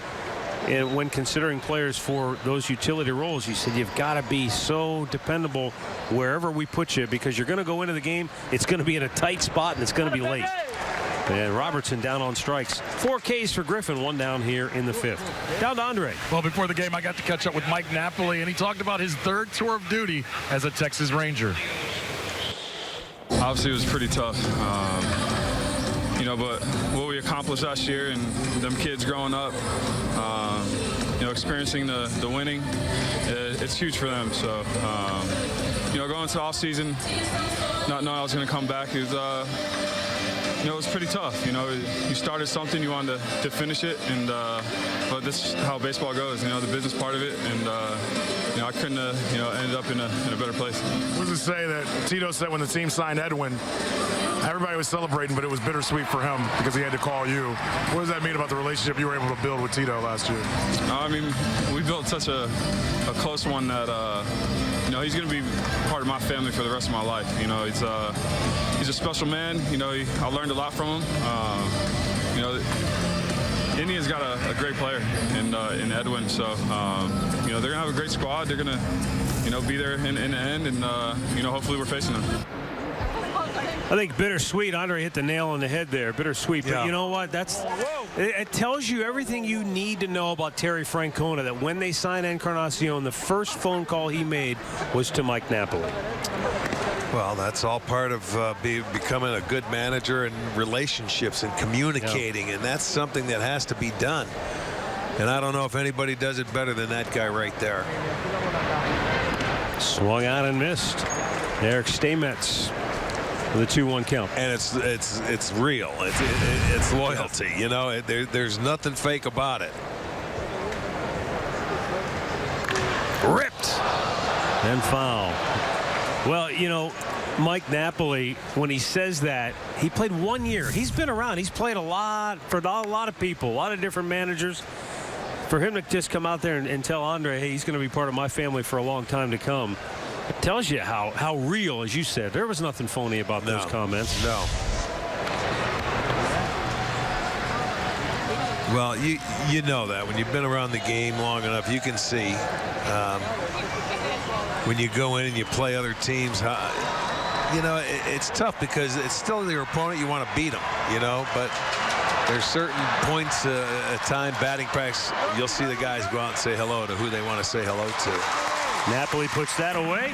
And when considering players for those utility roles, he said, you've got to be so dependable wherever we put you, because you're going to go into the game. It's going to be in a tight spot, and it's going to be late. And Robertson down on strikes. 4 Ks for Griffin, 1 down here in the 5th. Down to Andre. Well, before the game, I got to catch up with Mike Napoli, and he talked about his 3rd tour of duty as a Texas Ranger. Obviously, it was pretty tough. But what we accomplished last year, and them kids growing up, experiencing the winning, it's huge for them. So, going into the offseason, not knowing I was going to come back, it was pretty tough. You started something, you wanted to finish it, and but this is how baseball goes. The business part of it, and I couldn't ended up in a better place. What does it say that Tito said when the team signed Edwin? Everybody was celebrating, but it was bittersweet for him because he had to call you. What does that mean about the relationship you were able to build with Tito last year? I mean, we built such a close one that he's going to be part of my family for the rest of my life. He's a special man. I learned a lot from him. Indiana's got a great player in Edwin, so they're going to have a great squad. They're going to be there in the end, and hopefully we're facing them. I think bittersweet. Andre hit the nail on the head there. Bittersweet. But you know what? It tells you everything you need to know about Terry Francona, that when they signed Encarnacion, the first phone call he made was to Mike Napoli. Well, that's all part of becoming a good manager, and relationships and communicating, and that's something that has to be done. And I don't know if anybody does it better than that guy right there. Swung out and missed. Eric Steinmetz with a 2-1 count. And it's real. It's loyalty. There's nothing fake about it. Ripped and foul. Well, Mike Napoli, when he says that, he played 1 year. He's been around. He's played a lot for a lot of people, a lot of different managers. For him to just come out there and tell Andre, hey, he's going to be part of my family for a long time to come, it tells you how real, as you said. There was nothing phony about those comments. No. Well, you know that when you've been around the game long enough, you can see when you go in and you play other teams, it's tough because it's still your opponent. You want to beat them, but there's certain points at time, batting practice, you'll see the guys go out and say hello to who they want to say hello to. Napoli puts that away.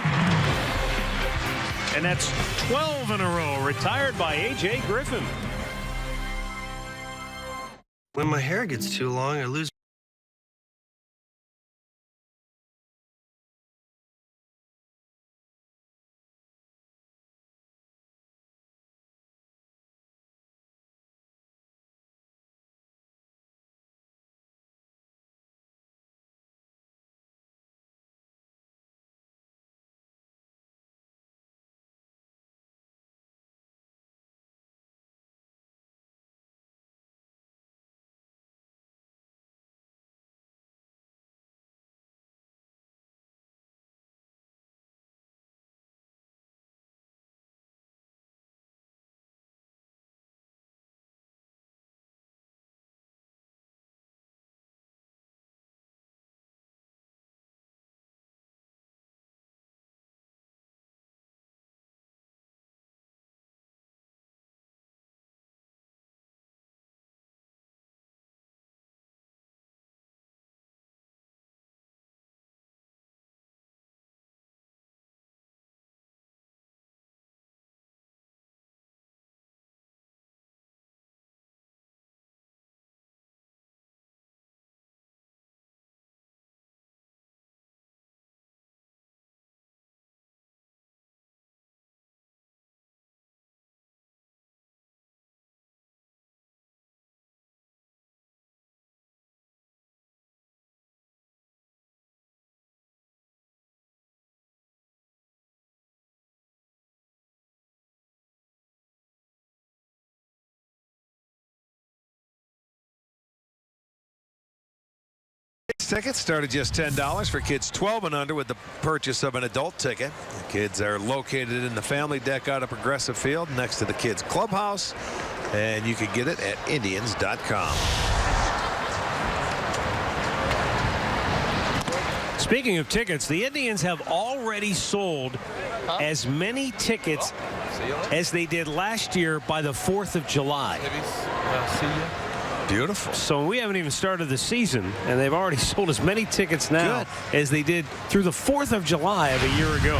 And that's 12 in a row, retired by A.J. Griffin. When my hair gets too long, I lose tickets start at just $10 for kids 12 and under with the purchase of an adult ticket. The kids are located in the family deck out of Progressive Field next to the kids clubhouse, and you can get it at Indians.com. Speaking of tickets, the Indians have already sold as many tickets as they did last year by the 4th of July. Beautiful. So we haven't even started the season, and they've already sold as many tickets now as they did through the 4th of July of a year ago.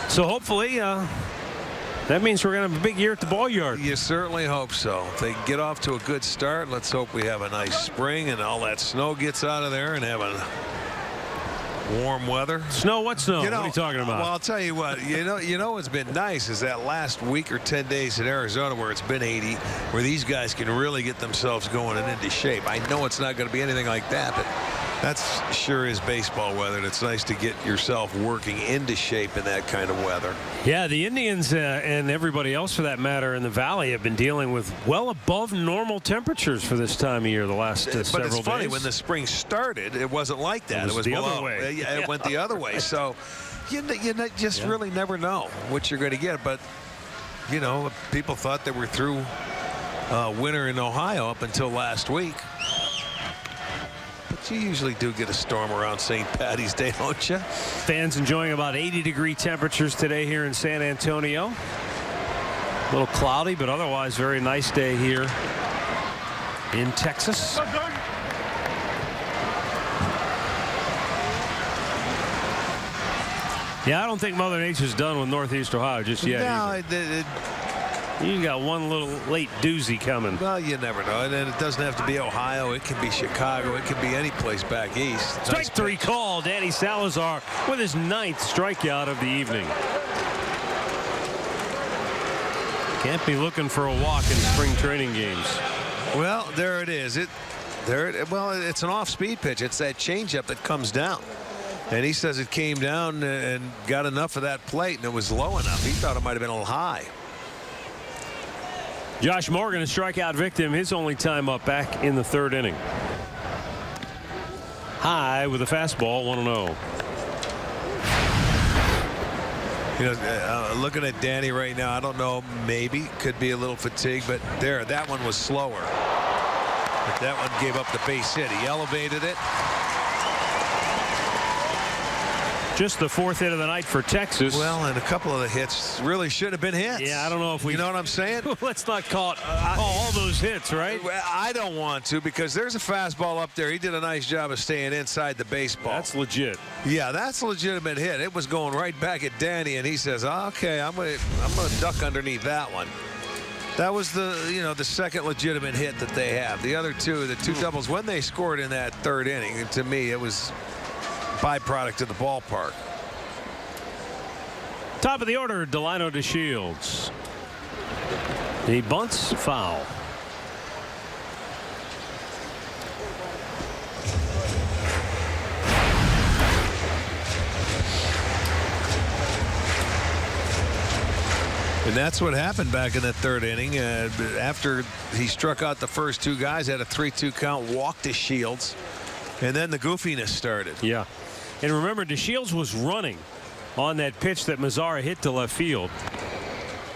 So hopefully that means we're going to have a big year at the ball yard. You certainly hope so. If they get off to a good start, let's hope we have a nice spring and all that snow gets out of there and have a warm weather. Snow? What snow? What are you talking about? Well, I'll tell you what. You know what's been nice is that last week or 10 days in Arizona where it's been 80, where these guys can really get themselves going and into shape. I know it's not going to be anything like that, but that's sure is baseball weather. And it's nice to get yourself working into shape in that kind of weather. Yeah, the Indians and everybody else for that matter in the Valley have been dealing with well above normal temperatures for this time of year the last several days. But it's funny, when the spring started, it wasn't like that. It was the below. other way. It went the other way. So you just really never know what you're going to get. But, you know, people thought they were through winter in Ohio up until last week. But you usually do get a storm around St. Patty's Day, don't you? Fans enjoying about 80-degree temperatures today here in San Antonio. A little cloudy, but otherwise very nice day here in Texas. Yeah, I don't think Mother Nature's done with Northeast Ohio just yet. No, you got one little late doozy coming. Well, you never know. And it doesn't have to be Ohio. It can be Chicago. It can be any place back east. Strike three call. Danny Salazar with his 9th strikeout of the evening. Can't be looking for a walk in spring training games. Well, there it is. Well, it's an off-speed pitch. It's that changeup that comes down. And he says it came down and got enough of that plate, and it was low enough. He thought it might have been a little high. Josh Morgan, a strikeout victim, his only time up back in the 3rd inning. High with a fastball, 1-0. You know, looking at Danny right now, I don't know, maybe could be a little fatigued, but that one was slower. But that one gave up the base hit. He elevated it. Just the 4th hit of the night for Texas. Well, and a couple of the hits really should have been hits. Yeah, I don't know if we. You know what I'm saying? Let's not call all those hits, right? I don't want to, because there's a fastball up there. He did a nice job of staying inside the baseball. That's legit. Yeah, that's a legitimate hit. It was going right back at Danny, and he says, "Okay, I'm gonna duck underneath that one." That was the second legitimate hit that they have. The other two, the two doubles, when they scored in that 3rd inning, to me, it was byproduct of the ballpark. Top of the order, Delino DeShields. He bunts, foul. And that's what happened back in that 3rd inning. After he struck out the first 2 guys, had a 3-2 count, walked to Shields, and then the goofiness started. Yeah. And remember, DeShields was running on that pitch that Mazzara hit to left field.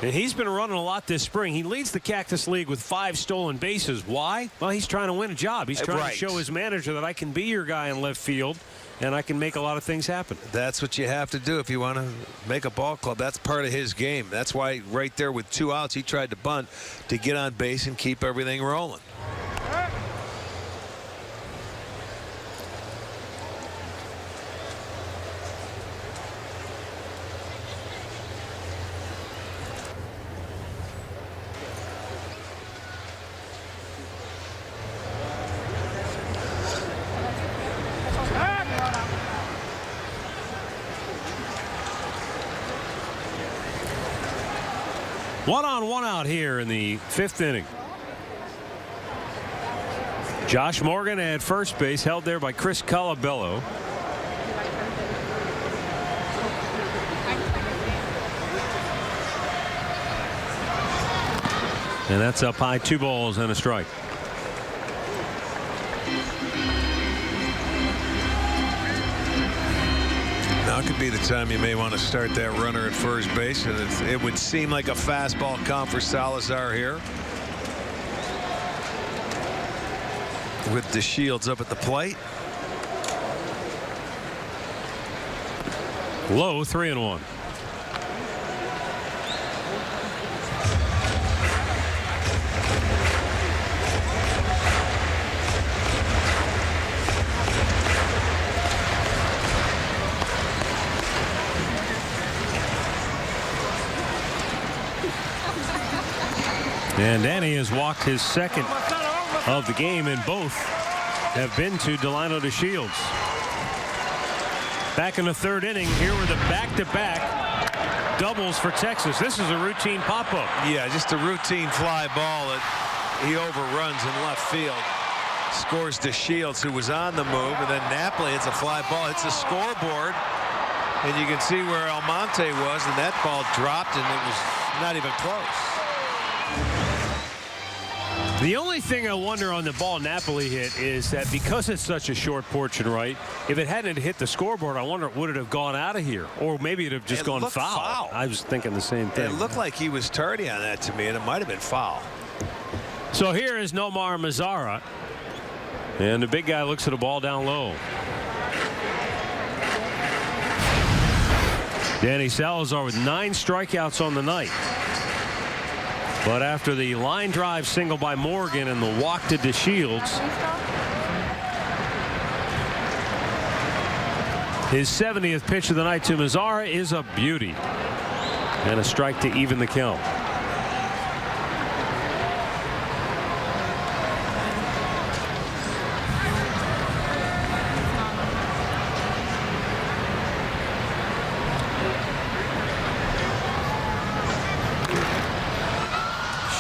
And he's been running a lot this spring. He leads the Cactus League with 5 stolen bases. Why? Well, he's trying to win a job. He's trying to show his manager that I can be your guy in left field, and I can make a lot of things happen. That's what you have to do if you want to make a ball club. That's part of his game. That's why right there with 2 outs, he tried to bunt to get on base and keep everything rolling. One on, one out here in the 5th inning. Josh Morgan at first base, held there by Chris Colabello. And that's up high, 2 balls and a strike. Now could be the time you may want to start that runner at first base, and it would seem like a fastball count for Salazar here, with DeShields up at the plate. Low, 3-1. And Danny has walked his second of the game, and both have been to Delino DeShields. Back in the third inning, here were the back-to-back doubles for Texas. This is a routine pop-up. Yeah, just a routine fly ball that he overruns in left field. Scores DeShields, who was on the move, and then Napoli hits a fly ball, hits the scoreboard, and you can see where Almonte was, and that ball dropped, and it was not even close. The only thing I wonder on the ball Napoli hit is that because it's such a short porch and right, if it hadn't hit the scoreboard, I wonder, would it have gone out of here? Or maybe it'd have just gone foul. I was thinking the same thing. It looked like he was tardy on that to me, and it might have been foul. So here is Nomar Mazara. And the big guy looks at the ball down low. Danny Salazar with 9 strikeouts on the night. But after the line drive single by Morgan and the walk to DeShields, his 70th pitch of the night to Mazara is a beauty. And a strike to even the count.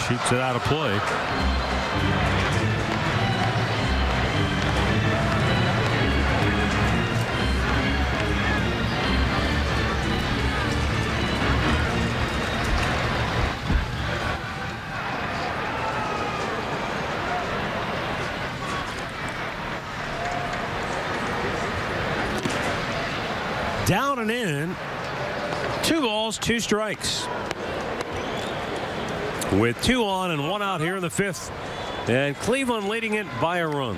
Shoots it out of play. Down and in. 2 balls, 2 strikes. With 2 on and 1 out here in the 5th, and Cleveland leading it by a run.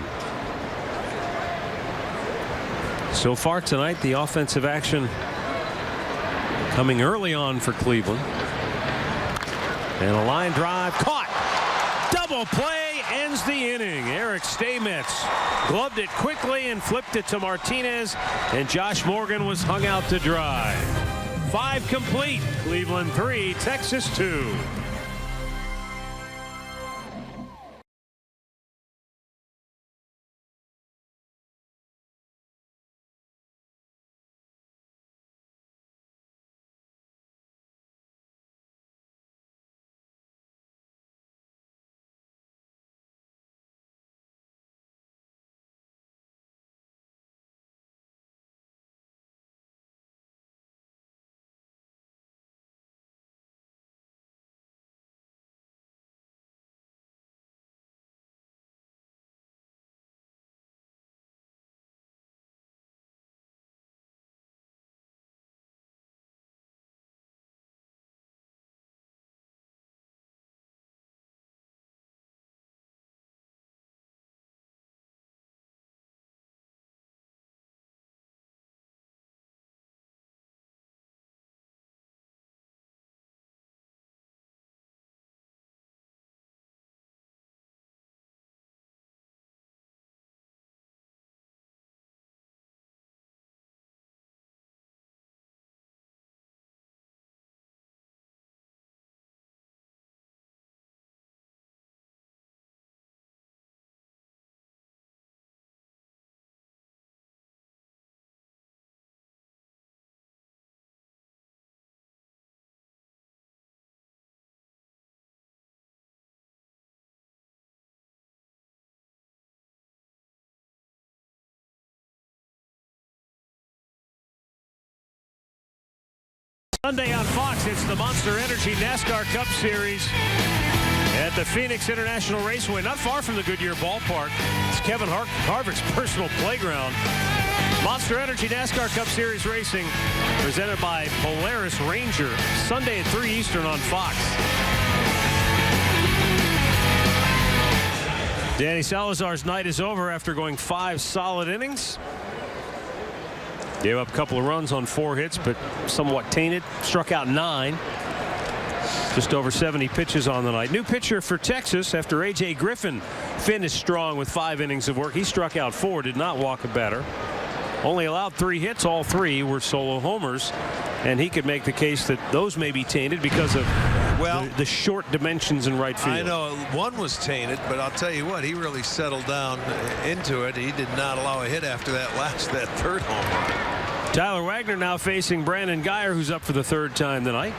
So far tonight, the offensive action coming early on for Cleveland, and a line drive caught. Double play ends the inning. Eric Steinmetz gloved it quickly and flipped it to Martinez, and Josh Morgan was hung out to dry. 5 complete. Cleveland 3, Texas 2. Sunday on Fox, it's the Monster Energy NASCAR Cup Series at the Phoenix International Raceway, not far from the Goodyear Ballpark. It's Kevin Harvick's personal playground. Monster Energy NASCAR Cup Series racing presented by Polaris Ranger. Sunday at 3 Eastern on Fox. Danny Salazar's night is over after going 5 solid innings. Gave up a couple of runs on 4 hits, but somewhat tainted. Struck out 9. Just over 70 pitches on the night. New pitcher for Texas after A.J. Griffin finished strong with 5 innings of work. He struck out 4, did not walk a batter. Only allowed 3 hits. All 3 were solo homers. And he could make the case that those may be tainted because of the short dimensions in right field. I know one was tainted, but I'll tell you what, he really settled down into it. He did not allow a hit after that third home run. Tyler Wagner now facing Brandon Guyer, who's up for the 3rd time tonight.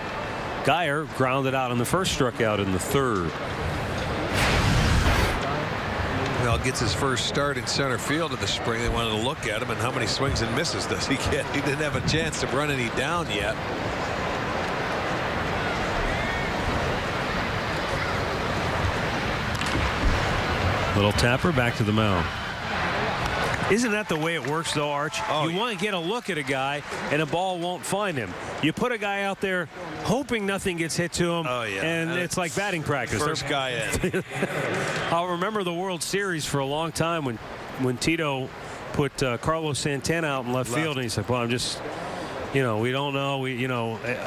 Guyer grounded out in the first, struck out in the 3rd. Well, gets his first start in center field of the spring. They wanted to look at him, and how many swings and misses does he get? He didn't have a chance to run any down yet. Little tapper, back to the mound. Isn't that the way it works, though, Arch? You want to get a look at a guy, and a ball won't find him. You put a guy out there hoping nothing gets hit to him, and it's like batting practice. First guy in. I'll remember the World Series for a long time when Tito put Carlos Santana out in left field, and he said, well, I'm just, we don't know.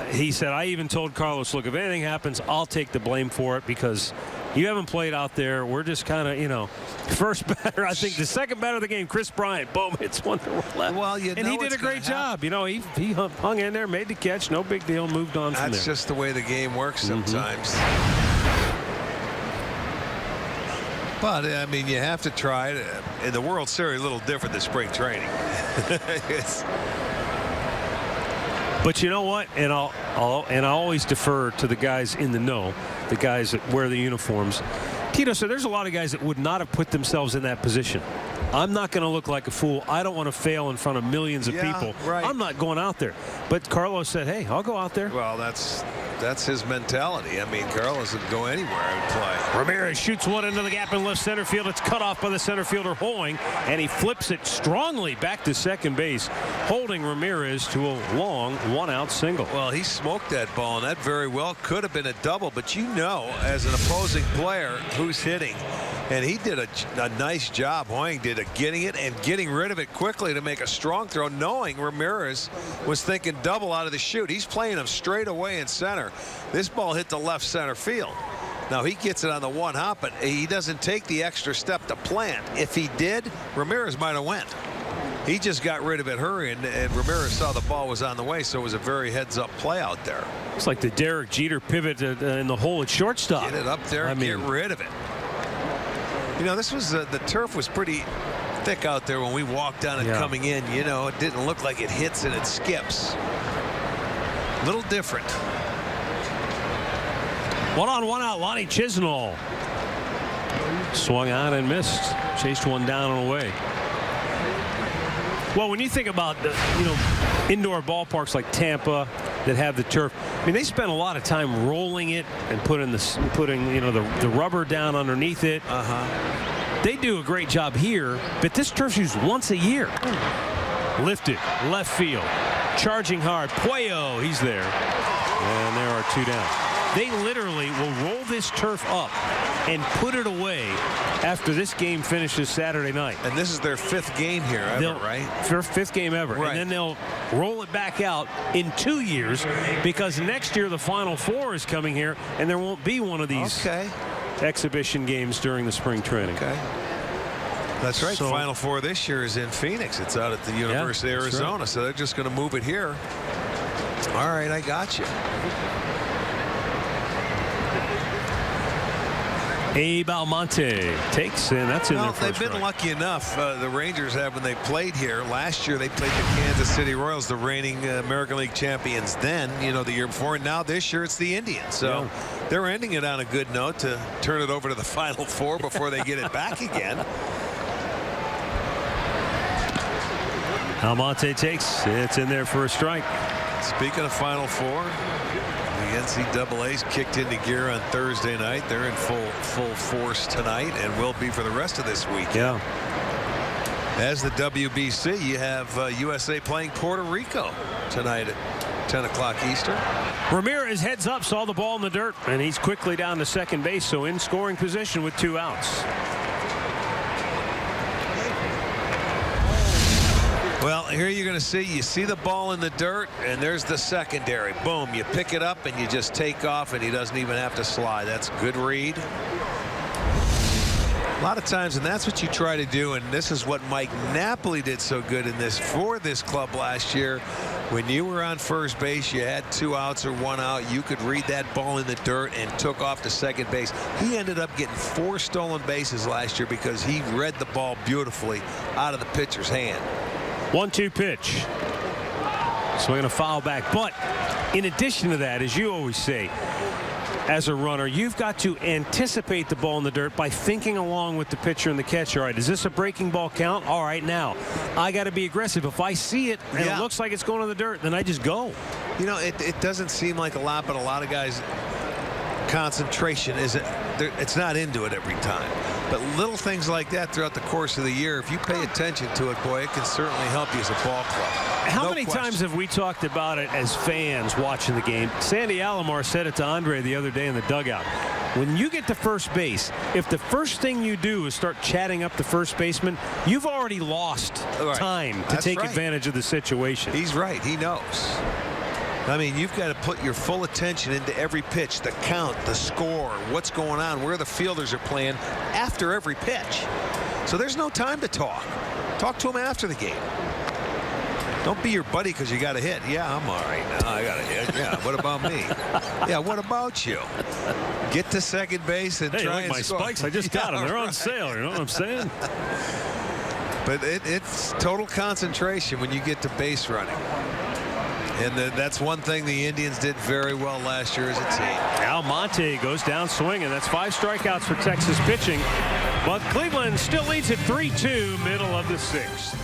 He said, I even told Carlos, look, if anything happens, I'll take the blame for it because you haven't played out there. We're just kind of, first batter. I think the second batter of the game, Chris Bryant, boom, hits one to left. Well, and he did a great job. He hung in there, made the catch, no big deal, moved on from there. That's just the way the game works sometimes. But, I mean, you have to try it. In the World Series, a little different than spring training. But you know what? And I'll always defer to the guys in the know, the guys that wear the uniforms. Tito said there's a lot of guys that would not have put themselves in that position. I'm not going to look like a fool. I don't want to fail in front of millions of people. Right. I'm not going out there. But Carlos said, hey, I'll go out there. Well, that's his mentality. I mean, Carlos would go anywhere and play. Ramirez shoots one into the gap in left center field. It's cut off by the center fielder Hoying, and he flips it strongly back to second base, holding Ramirez to a long 1-out single. Well, he smoked that ball, and that very well could have been a double. But as an opposing player who's hitting, and he did a nice job, Hoying did, of getting it and getting rid of it quickly to make a strong throw, knowing Ramirez was thinking double out of the chute. He's playing him straight away in center. This ball hit the left center field. Now he gets it on the 1-hop, but he doesn't take the extra step to plant. If he did, Ramirez might have went. He just got rid of it hurrying, and Ramirez saw the ball was on the way, so it was a very heads-up play out there. It's like the Derek Jeter pivot in the hole at shortstop. Get it up there and get rid of it. This was the turf was pretty thick out there when we walked on it coming in. It didn't look like it hits and it skips. A little different. 1-on-1 out, Lonnie Chisnall. Swung on and missed. Chased one down and away. Well, when you think about indoor ballparks like Tampa that have the turf, I mean, they spend a lot of time rolling it and putting the rubber down underneath it. They do a great job here, but this turf's used once a year. Lifted, left field, charging hard. Puello, he's there, and there are 2 down. They literally will roll this turf up and put it away after this game finishes Saturday night. And this is their 5th game here ever, right? 5th game ever. Right. And then they'll roll it back out in 2 years because next year the Final Four is coming here, and there won't be one of these exhibition games during the spring training. Okay. That's right. The Final Four this year is in Phoenix. It's out at the University of Arizona, right. So they're just going to move it here. All right, I got you. Abe Almonte takes, and that's in their first they've been round. lucky enough. The Rangers have when they played here. Last year they played the Kansas City Royals, the reigning American League champions then, the year before. And now this year it's the Indians. So they're ending it on a good note to turn it over to the Final Four before they get it back again. Almonte takes. It's in there for a strike. Speaking of Final Four, the NCAA's kicked into gear on Thursday night. They're in full force tonight and will be for the rest of this week. Yeah. As the WBC, you have USA playing Puerto Rico tonight at 10 o'clock Eastern. Ramirez heads up, saw the ball in the dirt, and he's quickly down to second base, so in scoring position with 2 outs. Well, here you're going to see the ball in the dirt, and there's the secondary. Boom, you pick it up and you just take off, and he doesn't even have to slide. That's a good read. A lot of times, and that's what you try to do, and this is what Mike Napoli did so good for this club last year. When you were on first base, you had 2 outs or 1 out, you could read that ball in the dirt and took off to second base. He ended up getting 4 stolen bases last year because he read the ball beautifully out of the pitcher's hand. 1-2 pitch. Swinging a foul back. But in addition to that, as you always say, as a runner, you've got to anticipate the ball in the dirt by thinking along with the pitcher and the catcher. All right, is this a breaking ball count? All right, now I got to be aggressive. If I see it and it looks like it's going in the dirt, then I just go. You know, it doesn't seem like a lot, but a lot of guys' concentration it's not into it every time. But little things like that throughout the course of the year, if you pay attention to it, boy, it can certainly help you as a ball club. How many times have we talked about it as fans watching the game? Sandy Alomar said it to Andre the other day in the dugout. When you get to first base, if the first thing you do is start chatting up the first baseman, you've already lost time to take advantage of the situation. He's right. He knows. I mean, you've got to put your full attention into every pitch, the count, the score, what's going on, where the fielders are playing after every pitch. So there's no time to talk. Talk to him after the game. Don't be your buddy because you got a hit. Yeah, I'm all right now. I got a hit. Yeah, what about me? Yeah, what about you? Get to second base and try and my score. spikes, I just got them. They're on sale. You know what I'm saying? But it's total concentration when you get to base running. And that's one thing the Indians did very well last year as a team. Almonte goes down swinging. That's 5 strikeouts for Texas pitching. But Cleveland still leads at 3-2, middle of the 6th.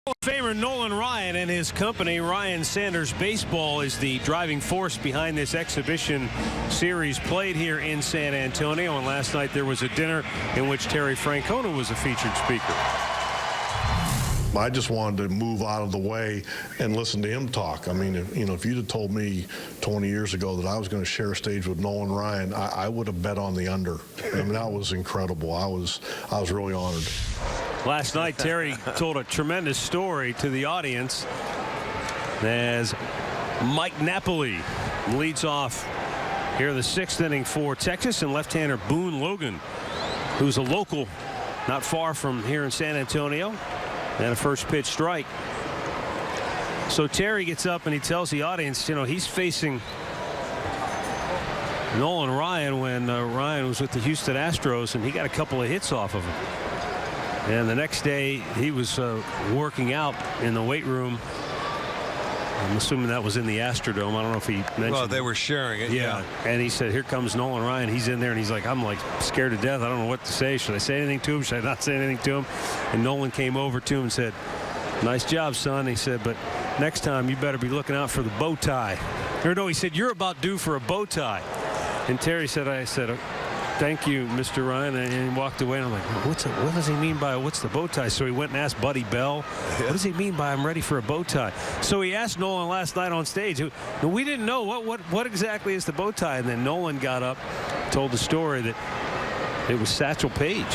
Hall of Famer Nolan Ryan and his company, Ryan Sanders Baseball, is the driving force behind this exhibition series played here in San Antonio. And last night there was a dinner in which Terry Francona was a featured speaker. I just wanted to move out of the way and listen to him talk. I mean, if you'd have told me 20 years ago that I was going to share a stage with Nolan Ryan, I would have bet on the under. I mean, that was incredible. I was really honored. Last night, Terry told a tremendous story to the audience as Mike Napoli leads off here in the 6th inning for Texas, and left-hander Boone Logan, who's a local not far from here in San Antonio, and a first pitch strike. So Terry gets up and he tells the audience, he's facing Nolan Ryan when Ryan was with the Houston Astros, and he got a couple of hits off of him. And the next day he was working out in the weight room. I'm assuming that was in the Astrodome. I don't know if he mentioned. Well, they were sharing it. Yeah. And he said, here comes Nolan Ryan. He's in there, and he's like, I'm like scared to death. I don't know what to say. Should I say anything to him? Should I not say anything to him? And Nolan came over to him and said, nice job, son. He said, but next time you better be looking out for the bow tie. Or no, he said, you're about due for a bow tie. And Terry said, I said, thank you, Mr. Ryan. And he walked away. And I'm like, what does he mean by what's the bow tie? So he went and asked Buddy Bell, what does he mean by I'm ready for a bow tie? So he asked Nolan last night on stage. We didn't know what exactly is the bow tie. And then Nolan got up, told the story that it was Satchel Paige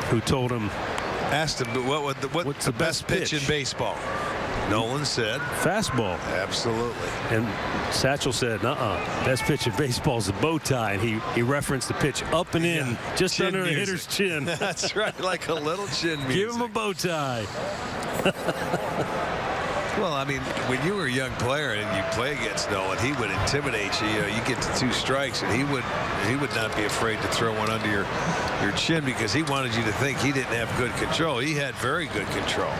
who told him. Asked him what's the best pitch in baseball. Nolan said fastball. Absolutely. And Satchel said, best pitch in baseball is the bow tie. And he referenced the pitch up and in, just chin under music. a hitter's chin. That's right, like a little chin music. Give him a bow tie. Well, I mean, when you were a young player and you play against Nolan, he would intimidate you. You know, you get to 2 strikes, and he would not be afraid to throw one under your chin because he wanted you to think he didn't have good control. He had very good control.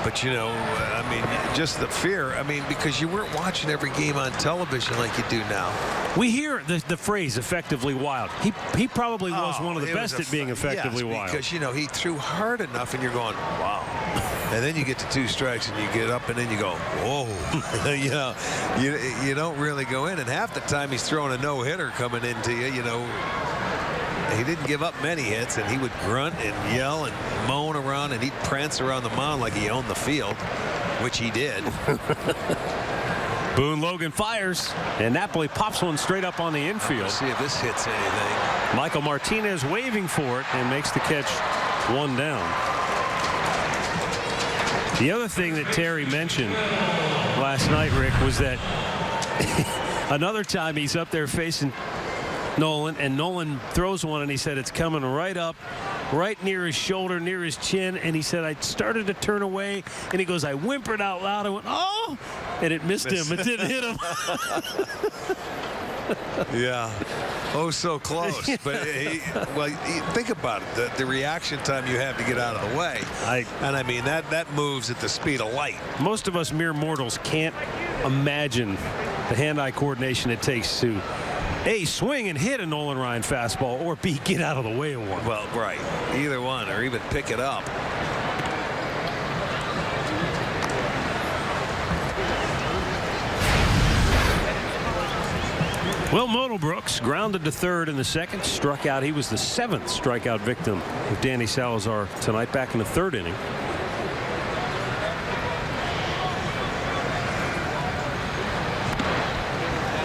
But, you know, I mean, just the fear. I mean, because you weren't watching every game on television like you do now. We hear the phrase effectively wild. He probably was one of the best at being effectively wild. Because, you know, he threw hard enough and you're going, wow. And then you get to 2 strikes and you get up and then you go, whoa. You know, you don't really go in. And half the time he's throwing a no-hitter coming into you, you know. He didn't give up many hits, and he would grunt and yell and moan around, and he'd prance around the mound like he owned the field, which he did. Boone Logan fires, and Napoli pops one straight up on the infield. Let's see if this hits anything. Michael Martinez waving for it and makes the catch 1 down. The other thing that Terry mentioned last night, Rick, was that another time he's up there facing Nolan, and Nolan throws one, and he said it's coming right up, right near his shoulder, near his chin, and he said I started to turn away, and he goes, I whimpered out loud, I went, oh, and it missed him. It didn't hit him. Yeah. Oh, so close. But think about it. The reaction time you have to get out of the way. And I mean, that moves at the speed of light. Most of us mere mortals can't imagine the hand-eye coordination it takes to A, swing and hit a Nolan Ryan fastball, or B, get out of the way of one. Well, right. Either one, or even pick it up. Will Modelbrooks grounded to third in the second, struck out. He was the 7th strikeout victim of Danny Salazar tonight, back in the 3rd inning.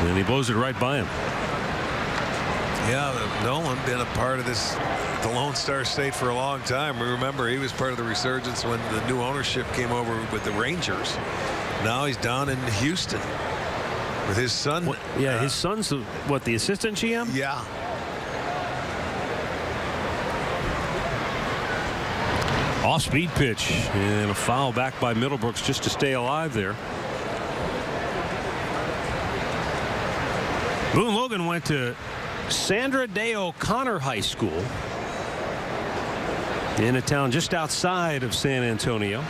And he blows it right by him. Yeah, Nolan been a part of the Lone Star State for a long time. Remember, he was part of the resurgence when the new ownership came over with the Rangers. Now he's down in Houston with his son. His son's the assistant GM? Yeah. Off-speed pitch and a foul back by Middlebrooks just to stay alive there. Boone Logan went to Sandra Day O'Connor High School in a town just outside of San Antonio.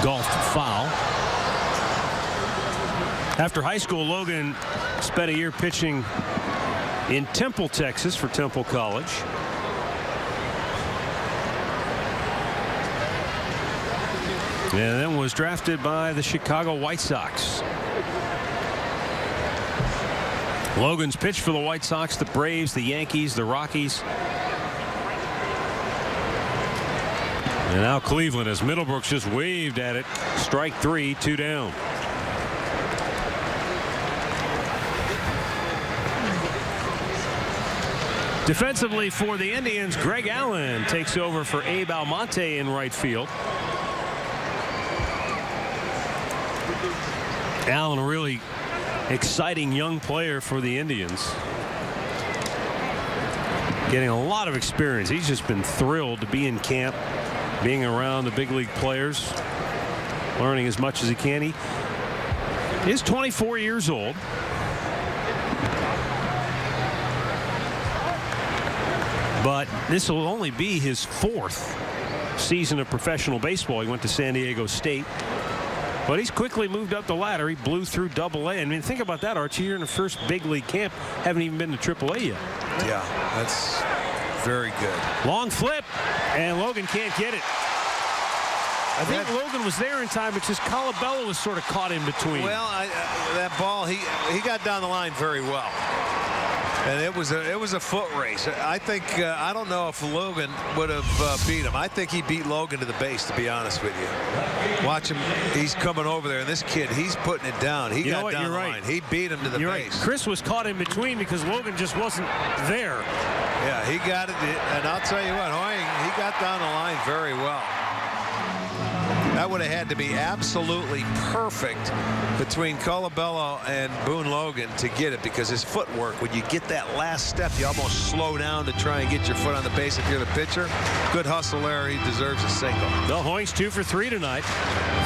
Golf foul. After high school, Logan spent a year pitching in Temple, Texas for Temple College. And then was drafted by the Chicago White Sox. Logan's pitched for the White Sox, the Braves, the Yankees, the Rockies. And now Cleveland, as Middlebrooks just waved at it. Strike 3, 2 down. Defensively for the Indians, Greg Allen takes over for Abe Almonte in right field. Allen, a really exciting young player for the Indians. Getting a lot of experience. He's just been thrilled to be in camp, being around the big league players. learning as much as he can. He is 24 years old. But this will only be his 4th season of professional baseball. He went to San Diego State. But he's quickly moved up the ladder. He blew through Double-A. I mean, think about that, Archie. You're in the first big league camp. Haven't even been to Triple-A yet. Yeah, that's very good. Long flip, and Logan can't get it. I think Logan was there in time, but just Colabello was sort of caught in between. Well, that ball, he got down the line very well. And it was a foot race. I think I don't know if Logan would have beat him. I think he beat Logan to the base, to be honest with you. Watch him. He's coming over there, and this kid, he's putting it down. He got down the line. He beat him to the base. Right. Chris was caught in between because Logan just wasn't there. Yeah, he got it. And I'll tell you what, he got down the line very well. That would have had to be absolutely perfect between Colabello and Boone Logan to get it, because his footwork, when you get that last step, you almost slow down to try and get your foot on the base if you're the pitcher. Good hustle there. He deserves a single. The Hoyts 2 for 3 tonight.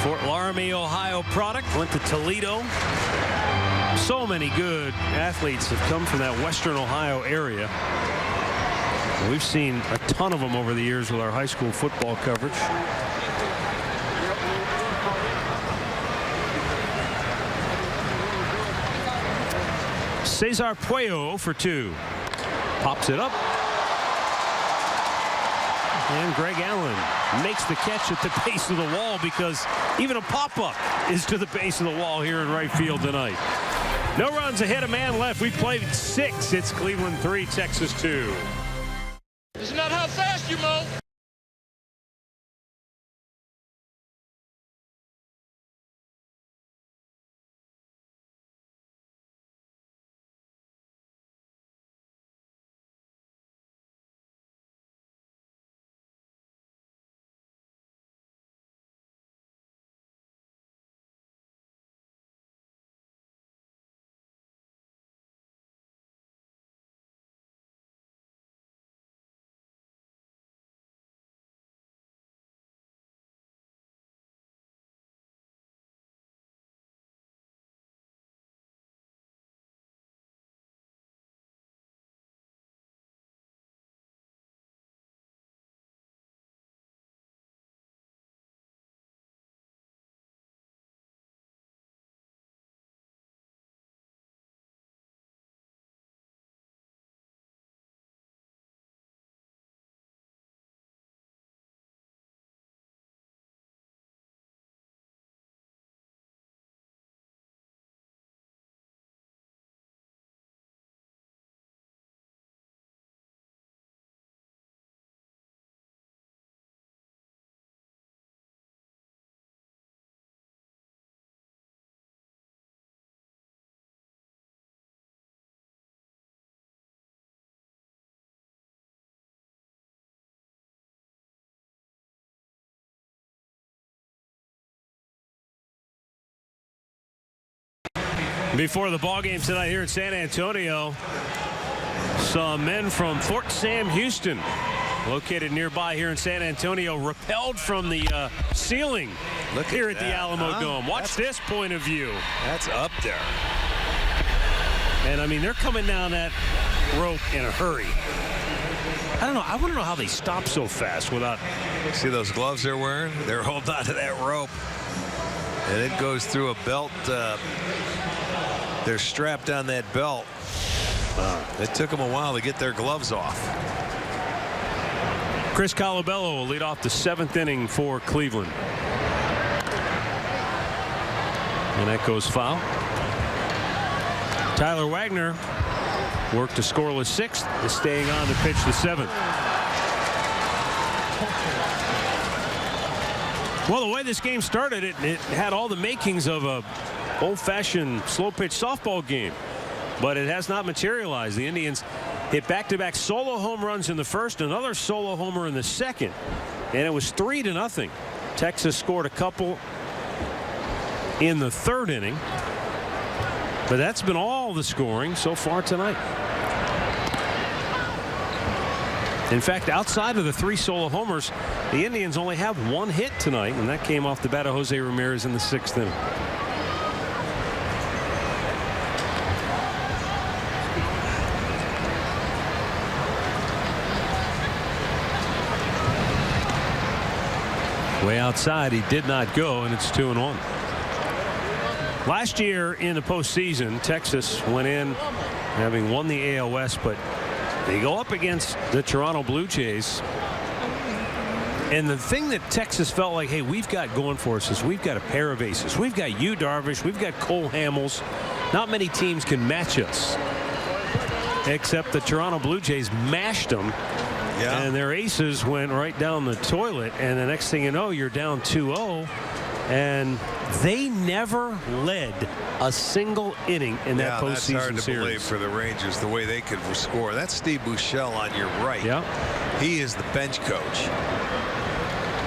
Fort Laramie, Ohio product. Went to Toledo. So many good athletes have come from that Western Ohio area. We've seen a ton of them over the years with our high school football coverage. Cesar Puello for 2. Pops it up. And Greg Allen makes the catch at the base of the wall, because even a pop-up is to the base of the wall here in right field tonight. No runs ahead, a man left. We played 6. It's Cleveland 3, Texas 2. It's not how fast you mow. Before the ball game tonight here in San Antonio, some men from Fort Sam Houston, located nearby here in San Antonio, rappelled from the ceiling here at the Alamo Dome. Watch this point of view. That's up there. And I mean, they're coming down that rope in a hurry. I don't know. I want to know how they stop so fast without. See those gloves they're wearing? They're holding onto that rope, and it goes through a belt. They're strapped on that belt. It took them a while to get their gloves off. Chris Colabello will lead off the 7th inning for Cleveland. And that goes foul. Tyler Wagner worked a scoreless 6th, is staying on to pitch the 7th. Well, the way this game started, it had all the makings of a old-fashioned slow-pitch softball game, but it has not materialized. The Indians hit back-to-back solo home runs in the first, another solo homer in the second, and it was 3-0. Texas scored a couple in the 3rd inning, but that's been all the scoring so far tonight. In fact, outside of the 3 solo homers, the Indians only have 1 hit tonight, and that came off the bat of Jose Ramirez in the 6th inning. Way outside, he did not go, and it's 2-1. Last year in the postseason, Texas went in having won the AL West, but they go up against the Toronto Blue Jays. And the thing that Texas felt like, hey, we've got going for us is we've got a pair of aces. We've got Yu Darvish. We've got Cole Hamels. Not many teams can match us. Except the Toronto Blue Jays mashed them. Yeah. And their aces went right down the toilet. And the next thing you know, you're down 2-0. And they never led a single inning in that postseason series. That's hard to believe for the Rangers, the way they could score. That's Steve Buechele on your right. Yeah. He is the bench coach.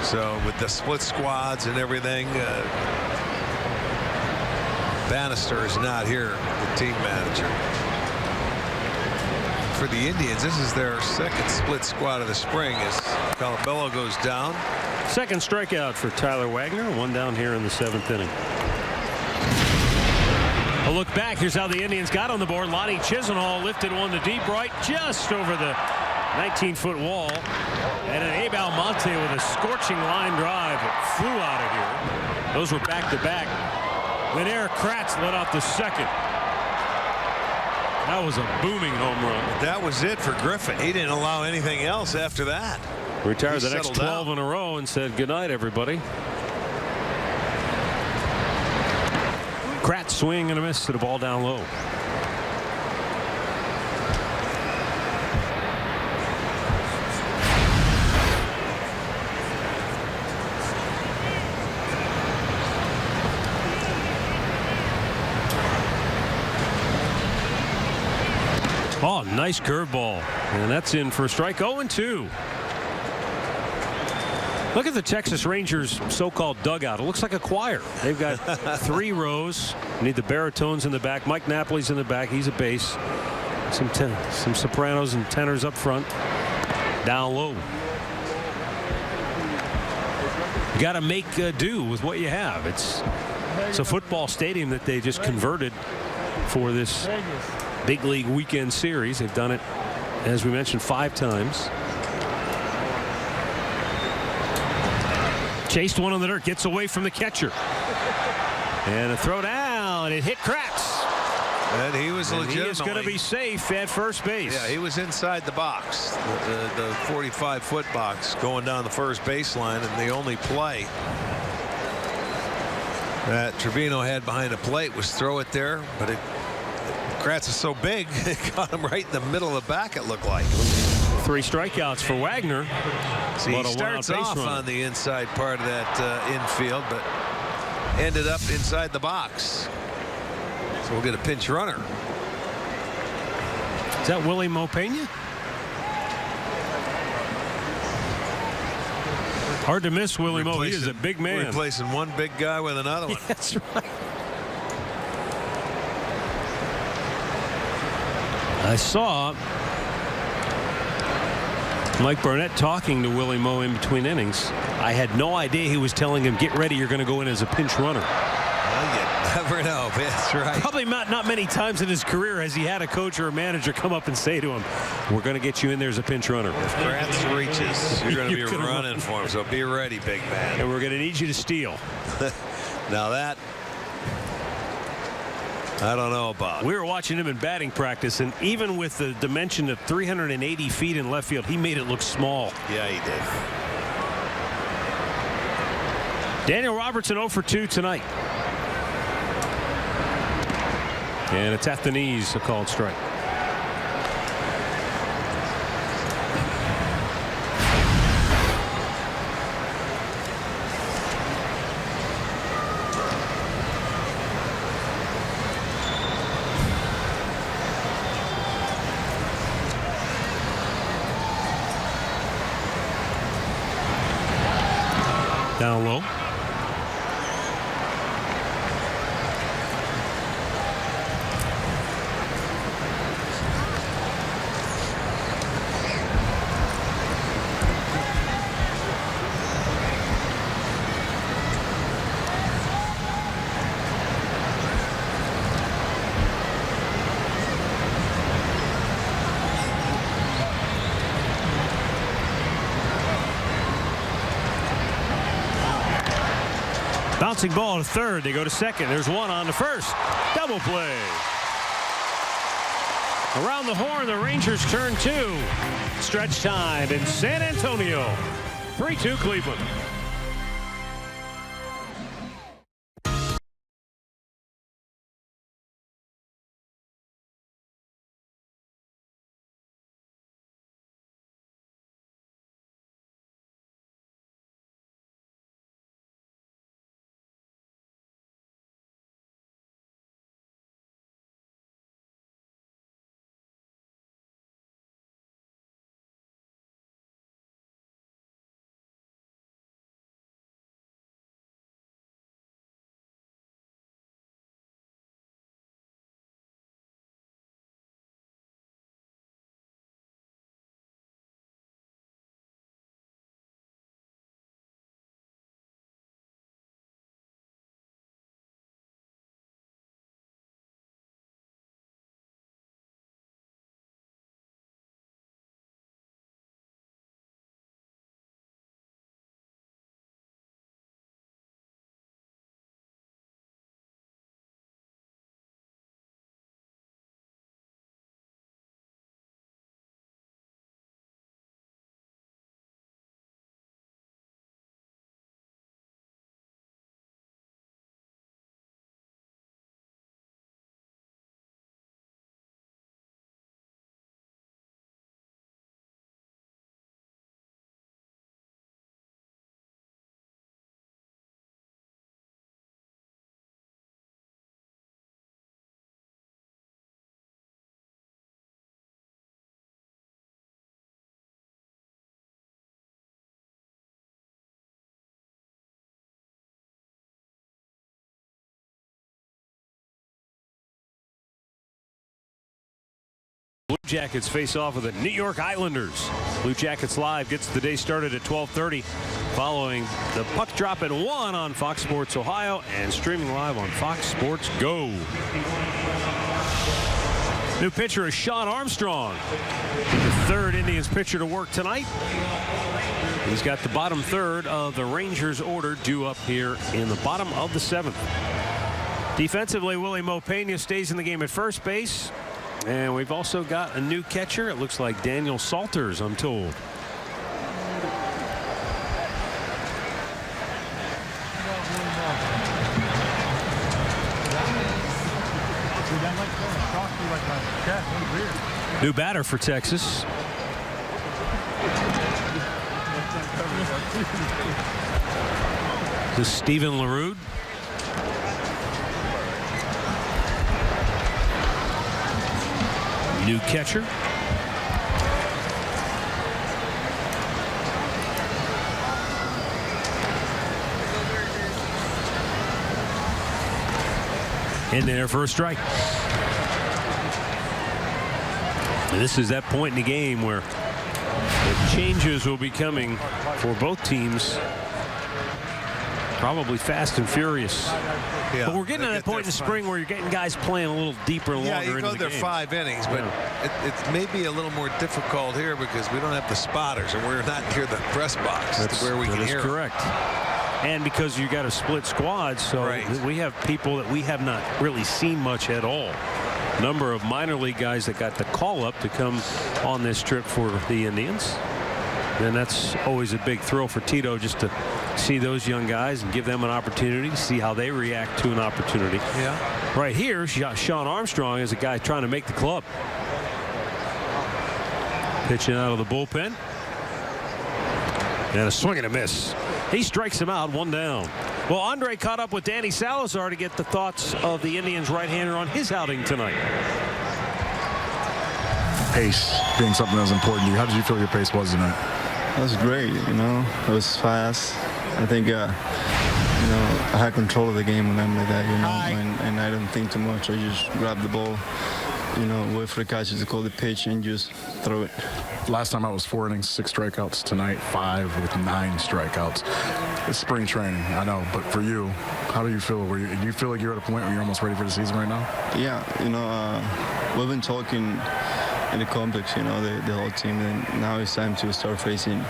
So with the split squads and everything, Bannister is not here, the team manager. For the Indians, this is their 2nd split squad of the spring as Colabello goes down. 2nd strikeout for Tyler Wagner. 1 down here in the 7th inning. A look back. Here's how the Indians got on the board. Lonnie Chisenhall lifted one to deep right, just over the 19-foot wall. And an Abe Almonte with a scorching line drive that flew out of here. Those were back-to-back. Then Eric Kratz led off the 2nd. That was a booming home run. That was it for Griffin. He didn't allow anything else after that. Retired the next 12 in a row and said good night, everybody. Kratz swing and a miss to the ball down low. Oh, nice curveball. And that's in for a strike. 0-2. Look at the Texas Rangers so-called dugout. It looks like a choir. They've got 3 rows. You need the baritones in the back. Mike Napoli's in the back. He's a bass. Some sopranos and tenors up front. Down low. You got to make do with what you have. It's a football stadium that they just converted for this big league weekend series. They've done it, as we mentioned, 5 times. Chased one on the dirt, gets away from the catcher. And a throw down, it hit Kratz. And he was legitimately. He is going to be safe at first base. Yeah, he was inside the box, the 45-foot box, going down the first baseline, and the only play that Trevino had behind the plate was throw it there, but Kratz is so big, it caught him right in the middle of the back, it looked like. 3 strikeouts for Wagner. See, he starts off on the inside part of that infield, but ended up inside the box. So we'll get a pinch runner. Is that Willie Mopena? Hard to miss Willie Mo. He is a big man. Replacing one big guy with another one. That's right. I saw Mike Barnett talking to Willie Mo in between innings. I had no idea he was telling him, get ready, you're going to go in as a pinch runner. Well, you never know. That's right. Probably not many times in his career has he had a coach or a manager come up and say to him, we're going to get you in there as a pinch runner. If Kratz reaches, you're going to be running for him, so be ready, big man. And we're going to need you to steal. Now that, I don't know about. We were watching him in batting practice, and even with the dimension of 380 feet in left field, he made it look small. Yeah, he did. Daniel Robertson 0 for 2 tonight. And it's at the knees, a called strike. Down low. Bouncing ball to third. They go to second. There's one on to first. Double play. Around the horn, the Rangers turn 2. Stretch time in San Antonio. 3-2 Cleveland. Blue Jackets face off with the New York Islanders. Blue Jackets Live gets the day started at 12:30 following the puck drop at 1 on Fox Sports Ohio and streaming live on Fox Sports Go. New pitcher is Sean Armstrong, the third Indians pitcher to work tonight. He's got the bottom third of the Rangers order due up here in the bottom of the 7th. Defensively, Willie Mopena stays in the game at first base. And we've also got a new catcher. It looks like Daniel Salters, I'm told. New batter for Texas. This is Steven LaRue. New catcher. In there for a strike. And this is that point in the game where the changes will be coming for both teams. Probably fast and furious. Yeah, but we're getting to that point in the spring where you're getting guys playing a little deeper and longer into the game. Yeah, you go there 5 innings, but it may be a little more difficult here because we don't have the spotters and we're not near the press box where we can hear. That's correct. And because you got a split squad, so we have people that we have not really seen much at all. Number of minor league guys that got the call up to come on this trip for the Indians. And that's always a big thrill for Tito, just to see those young guys and give them an opportunity, see how they react to an opportunity. Yeah. Right here, Sean Armstrong is a guy trying to make the club. Pitching out of the bullpen. And a swing and a miss. He strikes him out, 1 down. Well, Andre caught up with Danny Salazar to get the thoughts of the Indians right-hander on his outing tonight. Pace being something that was important to you. How did you feel your pace was tonight? It was great, you know. It was fast. I think, you know, I had control of the game when I made that, you know, and I didn't think too much. I just grabbed the ball, you know, wait for the catcher to call the pitch and just throw it. Last time out was 4 innings, 6 strikeouts. Tonight, 5 with 9 strikeouts. It's spring training, I know, but for you, how do you feel? Do you feel like you're at a point where you're almost ready for the season right now? Yeah, you know, we've been talking in the complex, you know, the whole team, and now it's time to start facing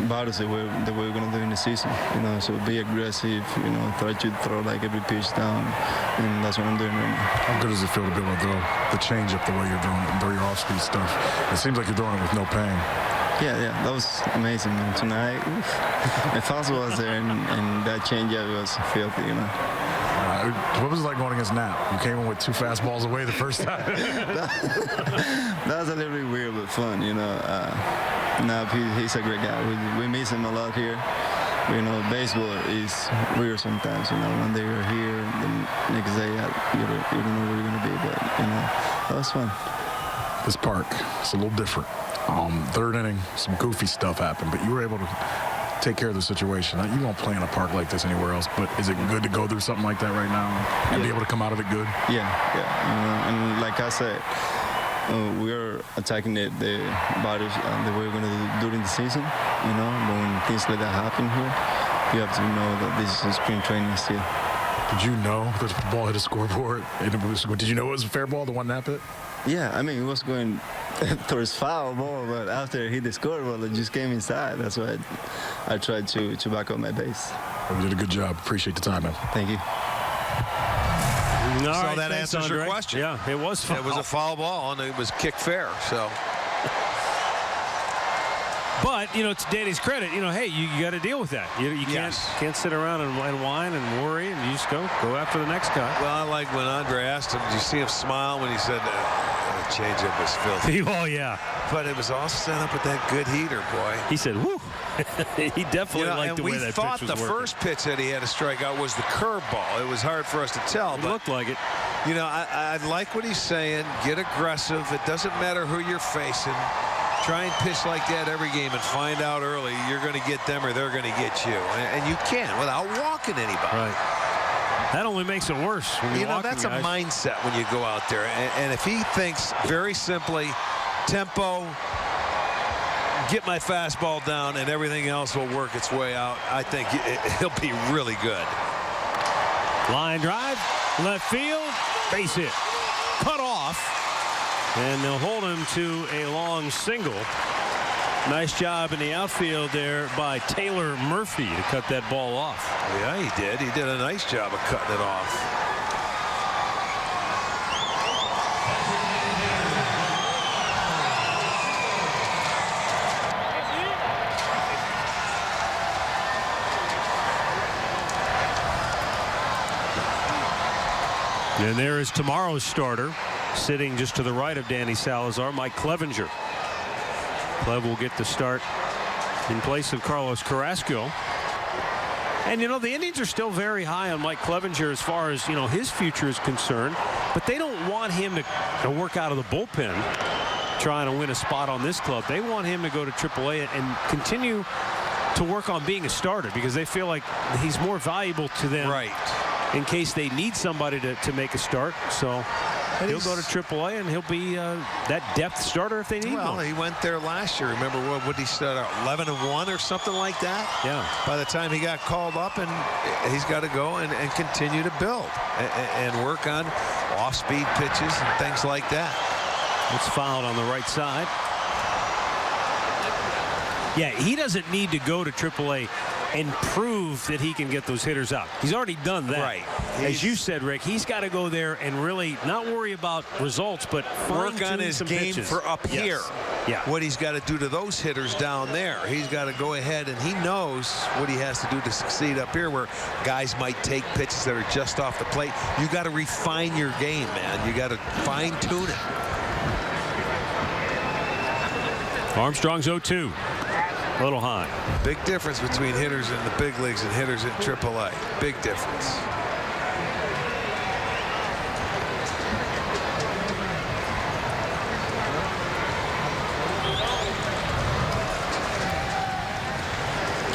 battles that we're going to do in the season. You know, so be aggressive. You know, try to throw like every pitch down, and that's what I'm doing right now. How good does it feel to be able to throw the changeup the way you're doing it and throw your off-speed stuff? It seems like you're throwing it with no pain. Yeah, that was amazing, man. Tonight, my fastball was there, and that changeup was filthy, you know. What was it like going against Knapp? You came in with 2 fastballs away the first time. that was a little bit weird but fun, you know. Knapp, he's a great guy. We miss him a lot here. You know, baseball is weird sometimes. You know, one day you're here, the next day you don't know where you're gonna be. But you know, that was fun. This park, it's a little different. 3rd inning, some goofy stuff happened, but you were able to take care of the situation. You won't play in a park like this anywhere else, but is it good to go through something like that right now and be able to come out of it good? Yeah. And like I said, we are attacking the batters the way we're going to do during the season, you know, but when things like that happen here, you have to know that this is spring training still. Did you know that the ball hit a scoreboard? Did you know it was a fair ball, the one Knapp hit? Yeah, I mean, it was going towards foul ball, but after it hit the scoreboard, it just came inside. That's why I tried to back up my base. You did a good job. Appreciate the time, man. Thank you. So that answers your question. Yeah, it was foul. It was a foul ball, and it was kicked fair, so. But, you know, to Danny's credit, you know, hey, you got to deal with that. You can't sit around and whine and worry, and you just go after the next guy. Well, I like when Andre asked him, did you see him smile when he said the changeup was filthy? Oh, yeah. But it was all set up with that good heater, boy. He said, whoo. He definitely liked the way that pitch was working. We thought the first pitch that he had a strikeout was the curveball. It was hard for us to tell. It looked like it. You know, I like what he's saying. Get aggressive. It doesn't matter who you're facing. Try and pitch like that every game and find out early you're going to get them or they're going to get you. And you can without walking anybody. Right. That only makes it worse. When you know, that's a mindset when you go out there. And if he thinks very simply, tempo, get my fastball down, and everything else will work its way out, I think he'll be really good. Line drive, left field, base hit. Cut off. And they'll hold him to a long single. Nice job in the outfield there by Taylor Murphy to cut that ball off. Yeah, he did. He did a nice job of cutting it off. And there is tomorrow's starter, sitting just to the right of Danny Salazar, Mike Clevinger. Clev will get the start in place of Carlos Carrasco. And, you know, the Indians are still very high on Mike Clevinger as far as, you know, his future is concerned. But they don't want him to work out of the bullpen trying to win a spot on this club. They want him to go to AAA and continue to work on being a starter because they feel like he's more valuable to them. Right. In case they need somebody to make a start. So he'll go to AAA and he'll be that depth starter if they need one. Well, he went there last year. Remember what did he start out 11-1 or something like that? Yeah. By the time he got called up, and he's got to go and continue to build and work on off-speed pitches and things like that. It's fouled on the right side. Yeah, he doesn't need to go to AAA and prove that he can get those hitters out. He's already done that. Right. As you said, Rick, he's got to go there and really not worry about results, but work on his game pitches. For up here. Yeah. What he's got to do to those hitters down there. He's got to go ahead, and he knows what he has to do to succeed up here, where guys might take pitches that are just off the plate. You got to refine your game, man. You got to fine-tune it. Armstrong's 0-2. A little high. Big difference between hitters in the big leagues and hitters in AAA. Big difference.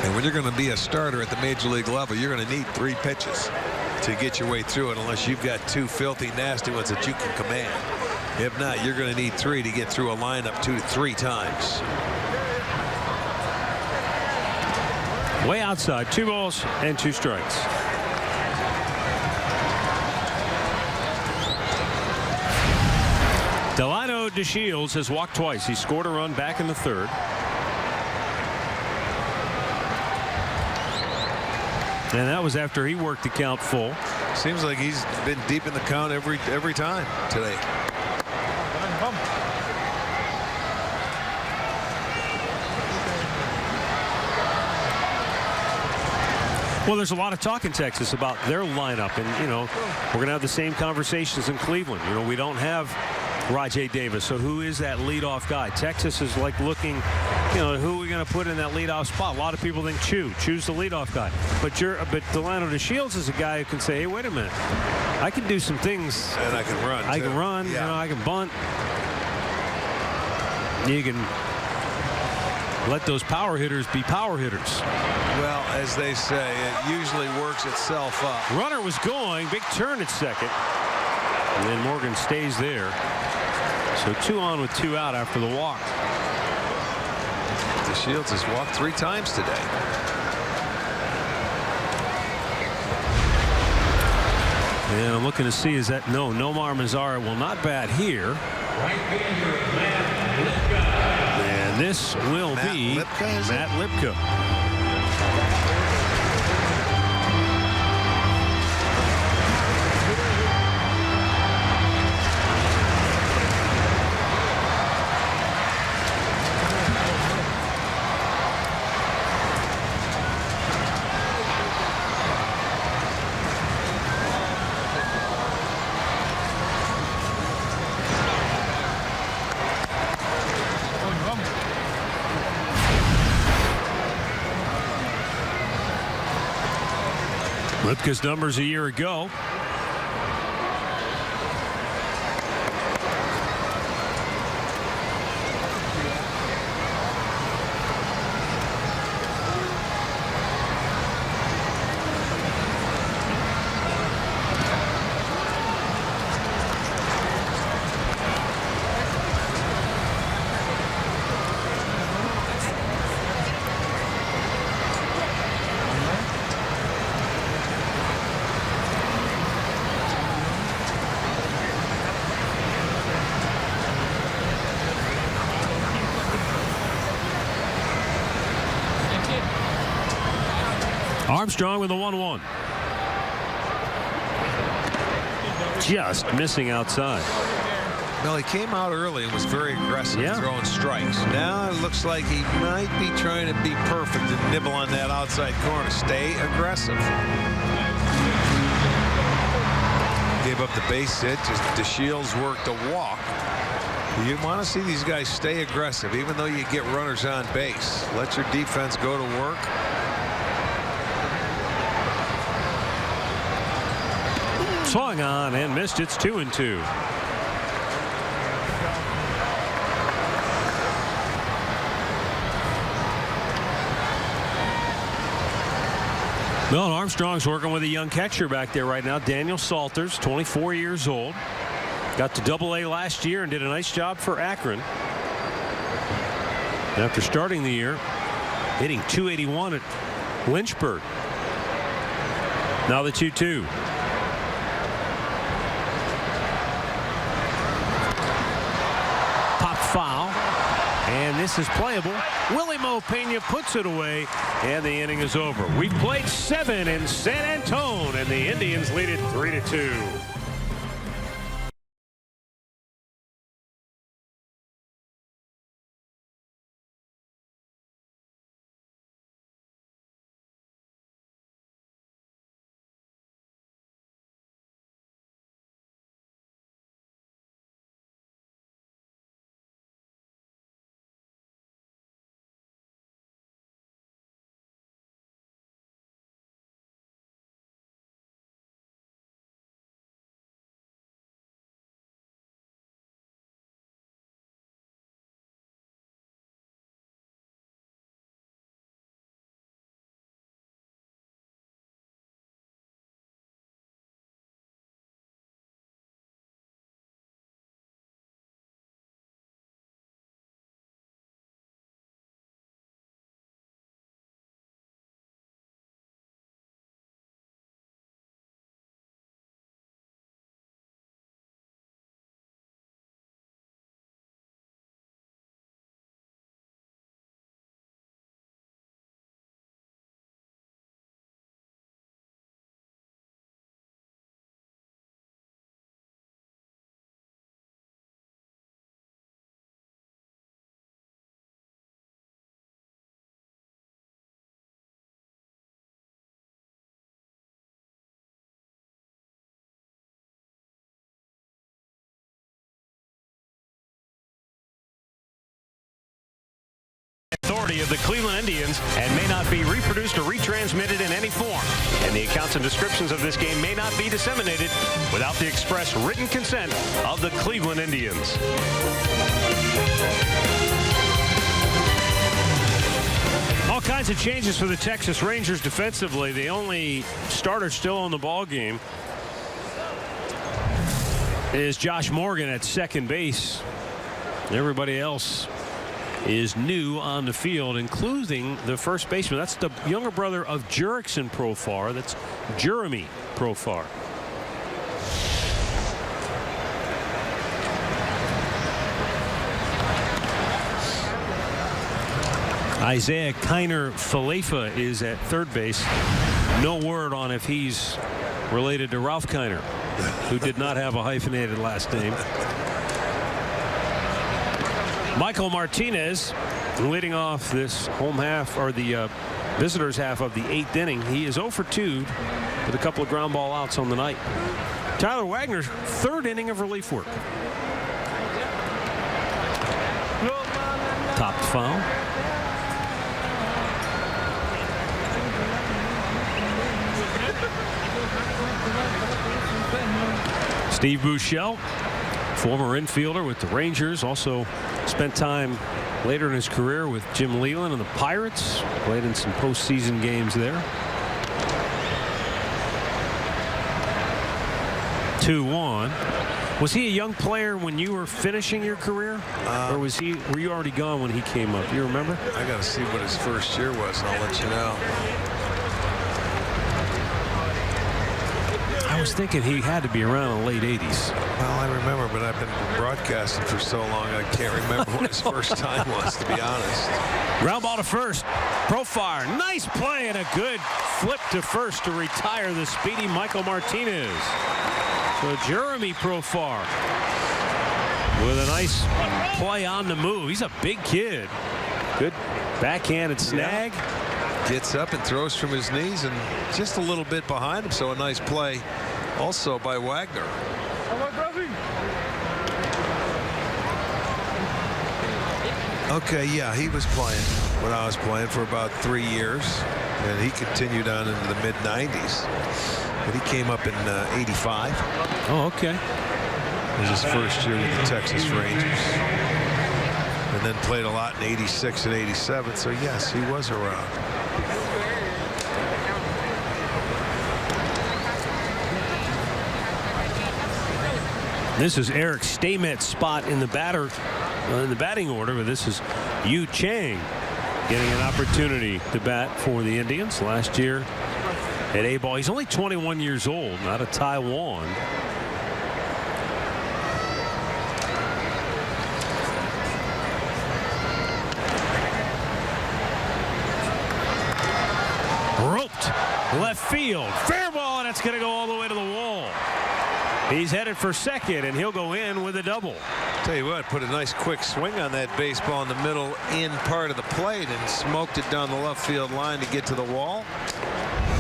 And when you're going to be a starter at the major league level, you're going to need 3 pitches to get your way through it, unless you've got 2 filthy, nasty ones that you can command. If not, you're going to need 3 to get through a lineup 2 to 3 times. Way outside, 2 balls and 2 strikes. Delino DeShields has walked twice. He scored a run back in the 3rd. And that was after he worked the count full. Seems like he's been deep in the count every time today. Well, there's a lot of talk in Texas about their lineup, and we're going to have the same conversations in Cleveland. We don't have Rajay Davis, so who is that leadoff guy? Texas is like looking, who are we going to put in that leadoff spot? A lot of people think choose the leadoff guy, but Delano DeShields is a guy who can say, hey, wait a minute, I can do some things, and I can run. I can run. Yeah. I can bunt. You can let those power hitters be power hitters. Well, as they say, it usually works itself up. Runner was going, big turn at second, and then Morgan stays there. So 2 on with 2 out after the walk. DeShields has walked 3 times today. And I'm looking to see, is that Nomar Mazara will not bat here. And this will be Matt Lipka. Lipka's numbers a year ago. Armstrong with a 1-1. Just missing outside. Well, he came out early and was very aggressive throwing strikes. Now it looks like he might be trying to be perfect and nibble on that outside corner. Stay aggressive. Gave up the base hit. Just DeShields worked a walk. You want to see these guys stay aggressive, even though you get runners on base. Let your defense go to work. Swung on and missed. It's 2-2. Well, Armstrong's working with a young catcher back there right now. Daniel Salters, 24 years old. Got to Double-A last year and did a nice job for Akron. After starting the year, hitting .281 at Lynchburg. Now the 2-2. Foul, and this is playable. Willie Mo Pena puts it away, and the inning is over. We've played 7 in San Antone, and the Indians lead it 3-2. authority of the Cleveland Indians and may not be reproduced or retransmitted in any form. And the accounts and descriptions of this game may not be disseminated without the express written consent of the Cleveland Indians. All kinds of changes for the Texas Rangers defensively. The only starter still on the ball game is Josh Morgan at second base. Everybody else is new on the field, including the first baseman. That's the younger brother of Jurickson Profar. That's Jeremy Profar. Isaiah Kiner-Falefa is at third base. No word on if he's related to Ralph Kiner, who did not have a hyphenated last name. Michael Martinez leading off this home half, or the visitors half of the 8th inning. He is 0 for 2 with a couple of ground ball outs on the night. Tyler Wagner's third inning of relief work. Topped foul. Steve Buechele, former infielder with the Rangers, also spent time later in his career with Jim Leyland and the Pirates. Played in some postseason games there. 2-1. Was he a young player when you were finishing your career, or were you already gone when he came up? You remember? I got to see what his first year was, and I'll let you know. I was thinking he had to be around the late 80s. Well, I remember, but I've been broadcasting for so long I can't remember what his first time was, to be honest. Ground ball to first. Profar, nice play and a good flip to first to retire the speedy Michael Martinez. So Jeremy Profar with a nice play on the move. He's a big kid. Good backhanded snag. Yeah. Gets up and throws from his knees and just a little bit behind him. So a nice play also by Wagner. Okay, yeah, he was playing when I was playing for about 3 years, and he continued on into the mid-90s. But he came up in 85. Oh, okay. It was his first year with the Texas Rangers. And then played a lot in 86 and 87. So, yes, he was around. This is Eric Stamet's spot in the batting order, but this is Yu Chang getting an opportunity to bat for the Indians last year at A-ball. He's only 21 years old, out of Taiwan. Roped left field, fair ball, and it's going to go all the way to the wall. He's headed for second, and he'll go in with a double. Tell you what, put a nice quick swing on that baseball in the middle in part of the plate and smoked it down the left field line to get to the wall.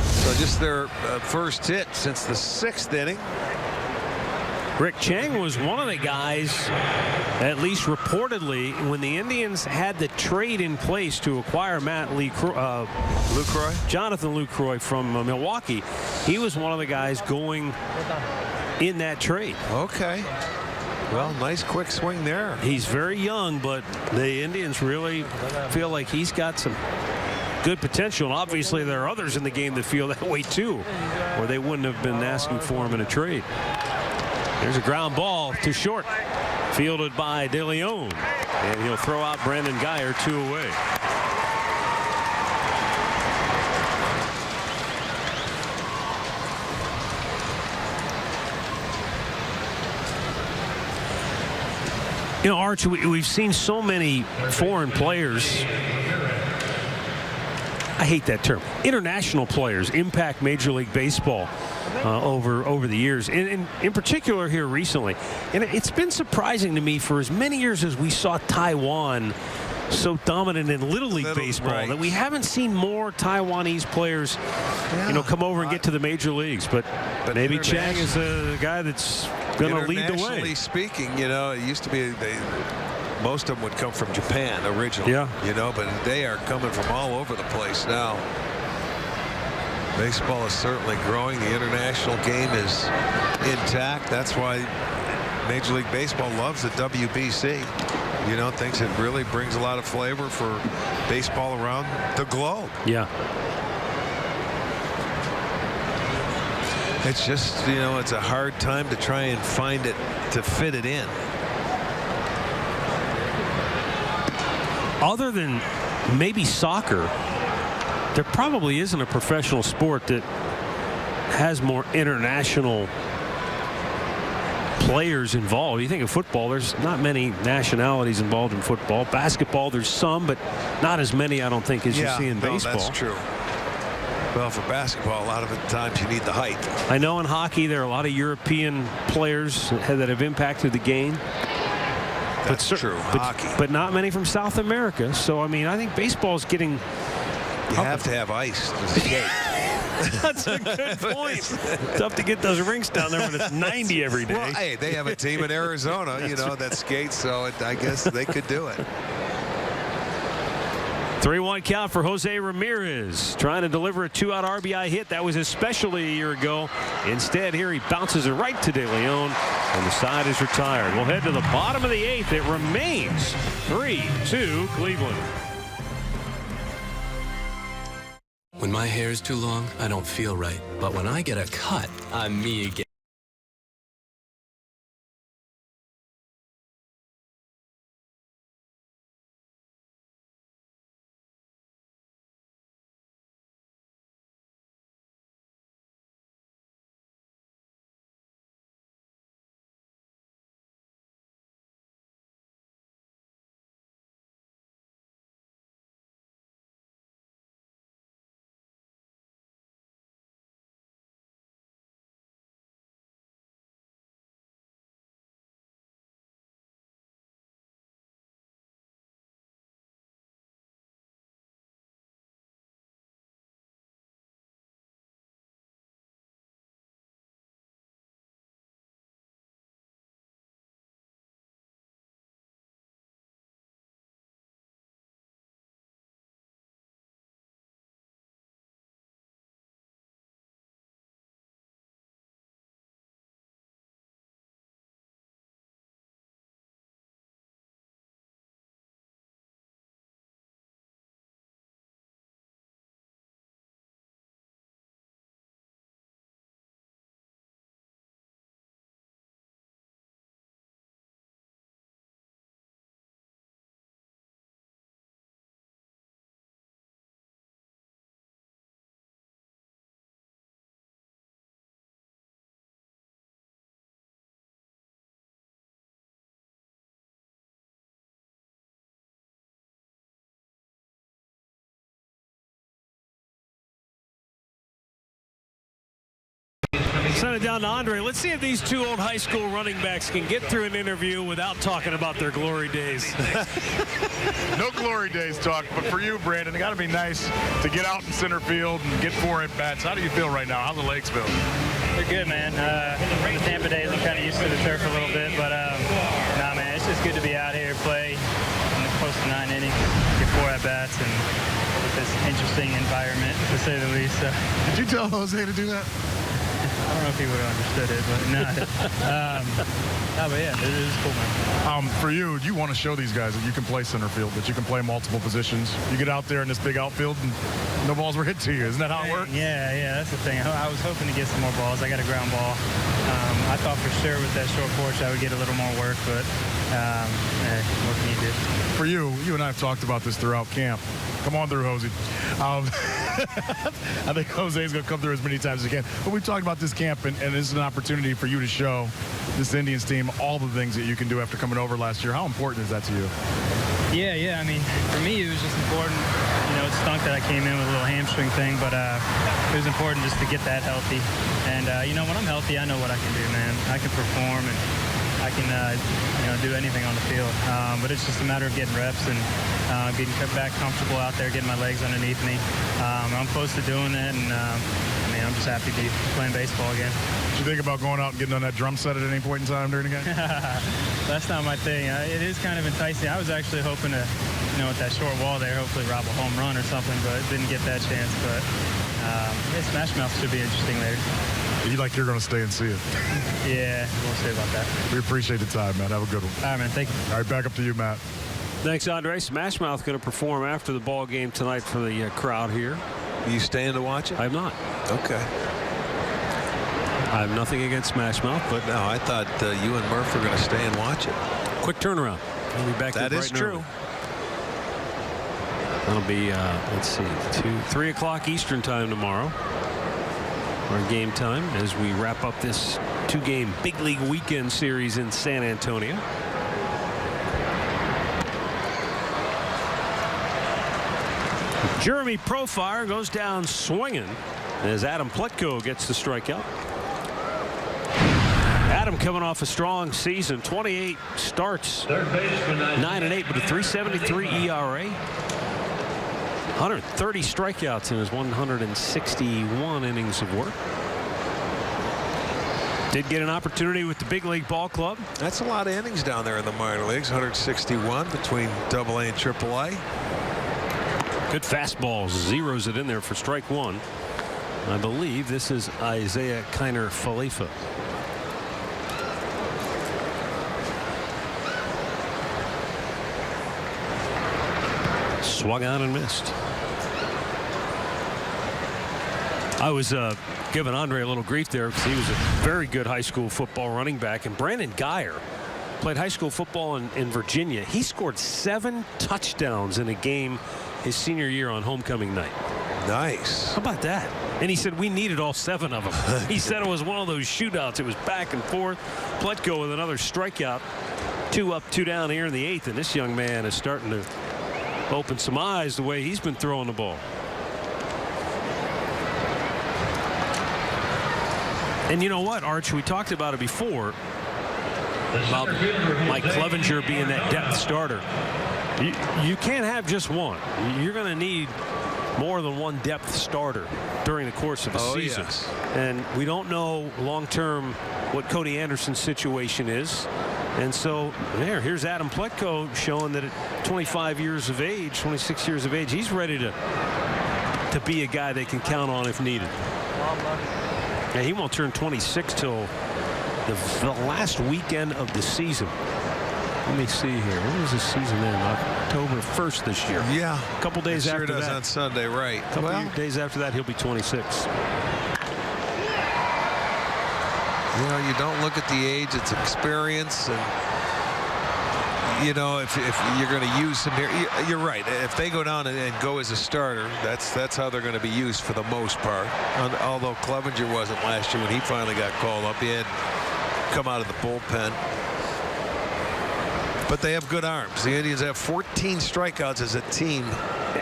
So just their first hit since the 6th inning. Rick Chang was one of the guys, at least reportedly, when the Indians had the trade in place to acquire Jonathan Lucroy from Milwaukee. He was one of the guys going in that trade. Okay. Well, nice quick swing there. He's very young, but the Indians really feel like he's got some good potential. And obviously, there are others in the game that feel that way too, or they wouldn't have been asking for him in a trade. There's a ground ball to short, fielded by De Leon, and he'll throw out Brandon Guyer 2 away. You know, Arch, we've seen so many foreign players, I hate that term, international players impact Major League Baseball over the years, and in particular here recently. And it's been surprising to me, for as many years as we saw Taiwan so dominant in Little League Baseball, that we haven't seen more Taiwanese players, come over and get to the major leagues. But maybe Chang is the guy that's going to lead the way. Internationally speaking, it used to be most of them would come from Japan originally. Yeah. You know, but they are coming from all over the place now. Baseball is certainly growing. The international game is intact. That's why Major League Baseball loves the WBC. You know, thinks it really brings a lot of flavor for baseball around the globe. Yeah. It's just, you know, it's a hard time to try and find it, to fit it in. Other than maybe soccer, there probably isn't a professional sport that has more international players involved. You think of football, there's not many nationalities involved in football. Basketball, there's some, but not as many, I don't think, as you see in baseball. That's true. Well, for basketball, a lot of the times you need the height. I know in hockey there are a lot of European players that have impacted the game. That's true. Hockey. But not many from South America. So, I mean, I think baseball is getting... You have to have ice to skate. That's a good point. Tough to get those rinks down there when it's 90 every day. Well, hey, they have a team in Arizona, you know, that skates, so I guess they could do it. 3-1 count for Jose Ramirez, trying to deliver a 2-out RBI hit. That was especially a year ago. Instead, here he bounces it right to De Leon, and the side is retired. We'll head to the bottom of the 8th. It remains 3-2 Cleveland. When my hair is too long, I don't feel right. But when I get a cut, I'm me again. Send it down to Andre. Let's see if these two old high school running backs can get through an interview without talking about their glory days. No glory days talk, but for you, Brandon, it got to be nice to get out in center field and get 4 at-bats. How do you feel right now? How the legs feel? They're good, man. From the Tampa days, I'm kind of used to the turf a little bit, but nah, man, it's just good to be out here, play in close to 9 innings, get 4 at-bats, and with this interesting environment, to say the least. So. Did you tell Jose to do that? I don't know if he would have understood it, but no. But yeah, it is cool, man. For you want to show these guys that you can play center field, that you can play multiple positions. You get out there in this big outfield and no balls were hit to you. Isn't that how it works? Yeah, that's the thing. I was hoping to get some more balls. I got a ground ball. I thought for sure with that short porch I would get a little more work, but what can you do? For you and I have talked about this throughout camp. Come on through, Jose. I think Jose's going to come through as many times as he can. But we've talked about this camp, and this is an opportunity for you to show this Indians team all the things that you can do after coming over last year. How important is that to you? Yeah. I mean, for me, it was just important. You know, it stunk that I came in with a little hamstring thing, but it was important just to get that healthy. And, you know, when I'm healthy, I know what I can do, man. I can perform, and can do anything on the field. But it's just a matter of getting reps and getting back comfortable out there, getting my legs underneath me. I'm close to doing it, and I'm just happy to be playing baseball again. Did you think about going out and getting on that drum set at any point in time during the game? That's not my thing. It is kind of enticing. I was actually hoping to, with that short wall there, hopefully rob a home run or something, but didn't get that chance. But Smash Mouth should be interesting later. You're going to stay and see it. Yeah, we'll see about that. We appreciate the time, man. Have a good one. All right, man. Thank you. All right, back up to you, Matt. Thanks, Andre. Smash Mouth going to perform after the ball game tonight for the crowd here. You staying to watch it? I'm not. Okay. I have nothing against Smash Mouth, but no, I thought you and Murph were going to stay and watch it. Quick turnaround. We'll be back. That is true. That'll be let's see, 3 o'clock Eastern time tomorrow. Our game time as we wrap up this 2-game big league weekend series in San Antonio. Jeremy Profire goes down swinging as Adam Plutko gets the strikeout. Adam coming off a strong season, 28 starts, 9-8 with a 3.73 ERA. 130 strikeouts in his 161 innings of work. Did get an opportunity with the big league ball club. That's a lot of innings down there in the minor leagues. 161 between AA and AAA. Good fastball, zeroes it in there for strike one. I believe this is Isaiah Kiner Falefa. Swung on and missed. I was giving Andre a little grief there because he was a very good high school football running back. And Brandon Geyer played high school football in Virginia. He scored 7 touchdowns in a game his senior year on homecoming night. Nice. How about that? And he said we needed all 7 of them. He said it was one of those shootouts. It was back and forth. Plutko with another strikeout. 2 up, 2 down here in the 8th. And this young man is starting to open some eyes the way he's been throwing the ball. And you know what, Arch, we talked about it before about Mike Clevenger being that depth starter. You can't have just one. You're going to need more than one depth starter during the course of a season. Yes. And we don't know long-term what Cody Anderson's situation is. And so here's Adam Plutko showing that at 25 years of age, 26 years of age, he's ready to be a guy they can count on if needed. And he won't turn 26 till the last weekend of the season. Let me see here. When was the season end? October 1st this year. Yeah. A couple days after does that. On Sunday, right. A couple days after that, he'll be 26. You don't look at the age, it's experience. And, if you're going to use him here, you're right. If they go down and go as a starter, that's how they're going to be used for the most part. Although Clevenger wasn't last year when he finally got called up. He had come out of the bullpen. But they have good arms. The Indians have 14 strikeouts as a team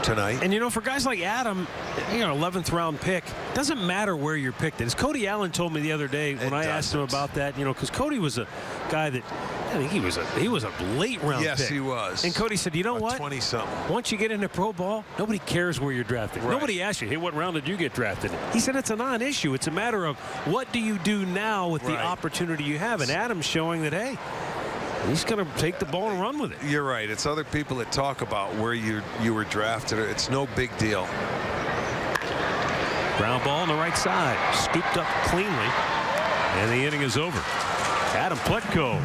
tonight. And for guys like Adam, 11th round pick, doesn't matter where you're picked. As Cody Allen told me the other day when I asked him about that, because Cody was a guy that I think he was a late round pick. Yes, he was. And Cody said, you know what? 20-something. Once you get into pro ball, nobody cares where you're drafted. Right. Nobody asks you, hey, what round did you get drafted in? He said it's a non-issue. It's a matter of what do you do now with the opportunity you have. And Adam's showing that, hey, he's going to take the ball and run with it. You're right. It's other people that talk about where you were drafted. It's no big deal. Ground ball on the right side. Scooped up cleanly. And the inning is over. Adam Plutko,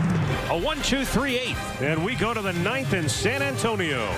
a 1-2-3-8. And we go to the 9th in San Antonio.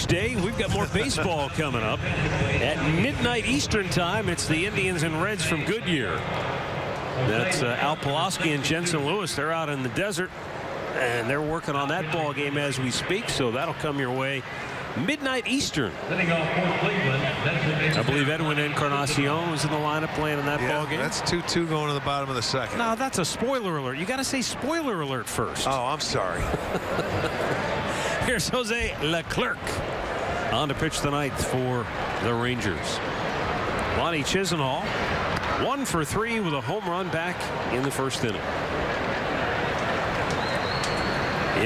Day. We've got more baseball coming up. At midnight Eastern time, it's the Indians and Reds from Goodyear. That's Al Pulaski and Jensen Lewis. They're out in the desert, and they're working on that ball game as we speak, so that'll come your way midnight Eastern. I believe Edwin Encarnacion was in the lineup playing in that ball game. That's 2-2 going to the bottom of the second. No, that's a spoiler alert. You got to say spoiler alert first. Oh, I'm sorry. Here's Jose Leclerc on to pitch tonight for the Rangers. Lonnie Chisenhall 1 for 3 with a home run back in the first inning.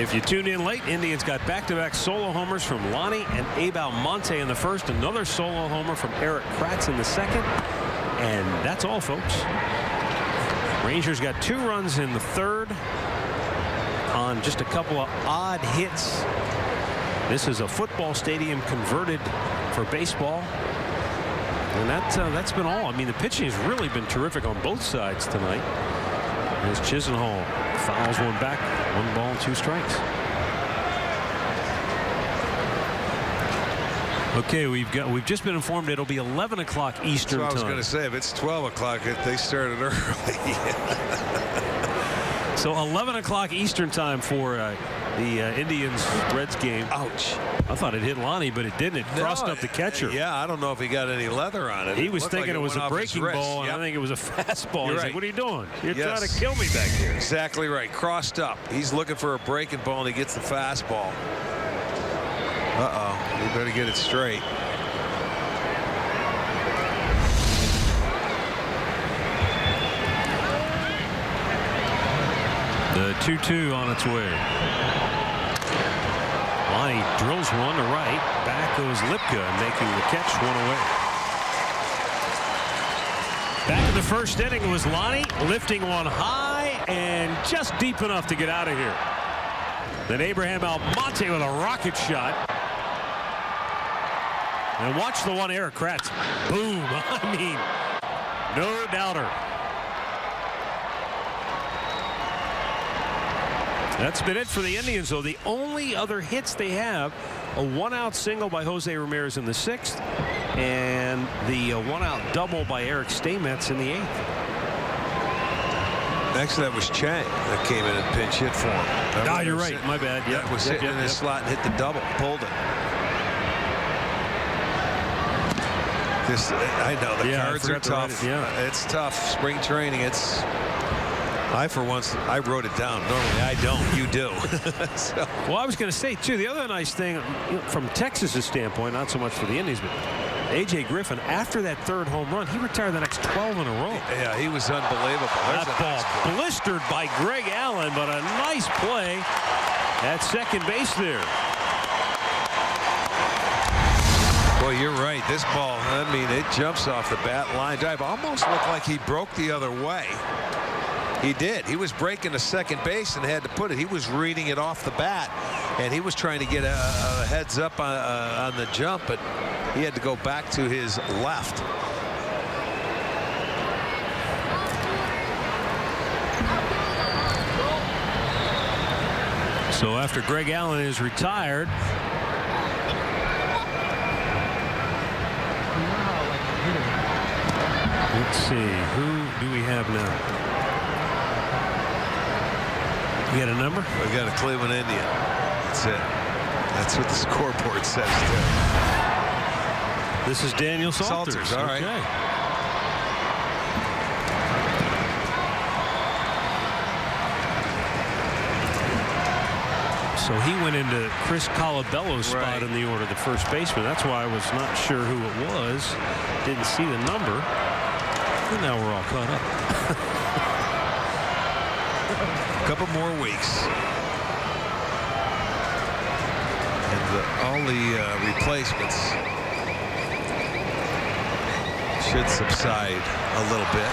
If you tuned in late, Indians got back-to-back solo homers from Lonnie and Abe Almonte in the first. Another solo homer from Eric Kratz in the second. And that's all, folks. Rangers got 2 runs in the third on just a couple of odd hits. This is a football stadium converted for baseball. And that's been all. I mean, the pitching has really been terrific on both sides tonight. As Chisenhall fouls one back, 1 ball and 2 strikes. Okay, we've just been informed it'll be 11 o'clock Eastern time. That's what I was going to say. If it's 12 o'clock, they started early. So 11 o'clock Eastern time for the Indians-Reds game. Ouch. I thought it hit Lonnie, but it didn't. It crossed up the catcher. Yeah, I don't know if he got any leather on it. He was thinking like it was a breaking ball, and yep. I think it was a fastball. He's You're right. like, what are you doing? You're trying to kill me back here. Exactly right. Crossed up. He's looking for a breaking ball, and he gets the fastball. Uh-oh. We better get it straight. The 2-2 on its way. Lonnie drills one to right. Back goes Lipka, making the catch, 1 away. Back in the first inning was Lonnie lifting one high and just deep enough to get out of here. Then Abraham Almonte with a rocket shot. And watch the one, Eric Kratz. Boom. I mean, no doubter. That's been it for the Indians, though. The only other hits they have, a 1-out single by Jose Ramirez in the 6th, and the 1-out double by Eric Steinmetz in the 8th. Next to that was Chang that came in and pinch hit for him. Ah, you're right. My bad. Yeah, was sitting in his slot and hit the double, pulled it. I know the cards are tough. It's tough. Spring training. I for once wrote it down. Normally I don't. You do. So. Well, I was going to say too, the other nice thing from Texas's standpoint, not so much for the Indians, but A.J. Griffin, after that 3rd home run, he retired the next 12 in a row. Yeah, he was unbelievable. That ball blistered by Greg Allen, but a nice play at second base there. Boy, you're right. This ball, I mean, it jumps off the bat line drive. Almost looked like he broke the other way. He did. He was breaking to second base and had to put it. He was reading it off the bat, and he was trying to get a heads up on the jump, but he had to go back to his left. So after Greg Allen is retired, let's see, who do we have now? You got a number? We got a Cleveland Indian. That's it. That's what the scoreboard says too. This is Daniel Salters. All right. Okay. So he went into Chris Colabello's spot in the order, the first baseman. That's why I was not sure who it was. Didn't see the number. And now we're all caught up. A couple more weeks. And all the replacements should subside a little bit.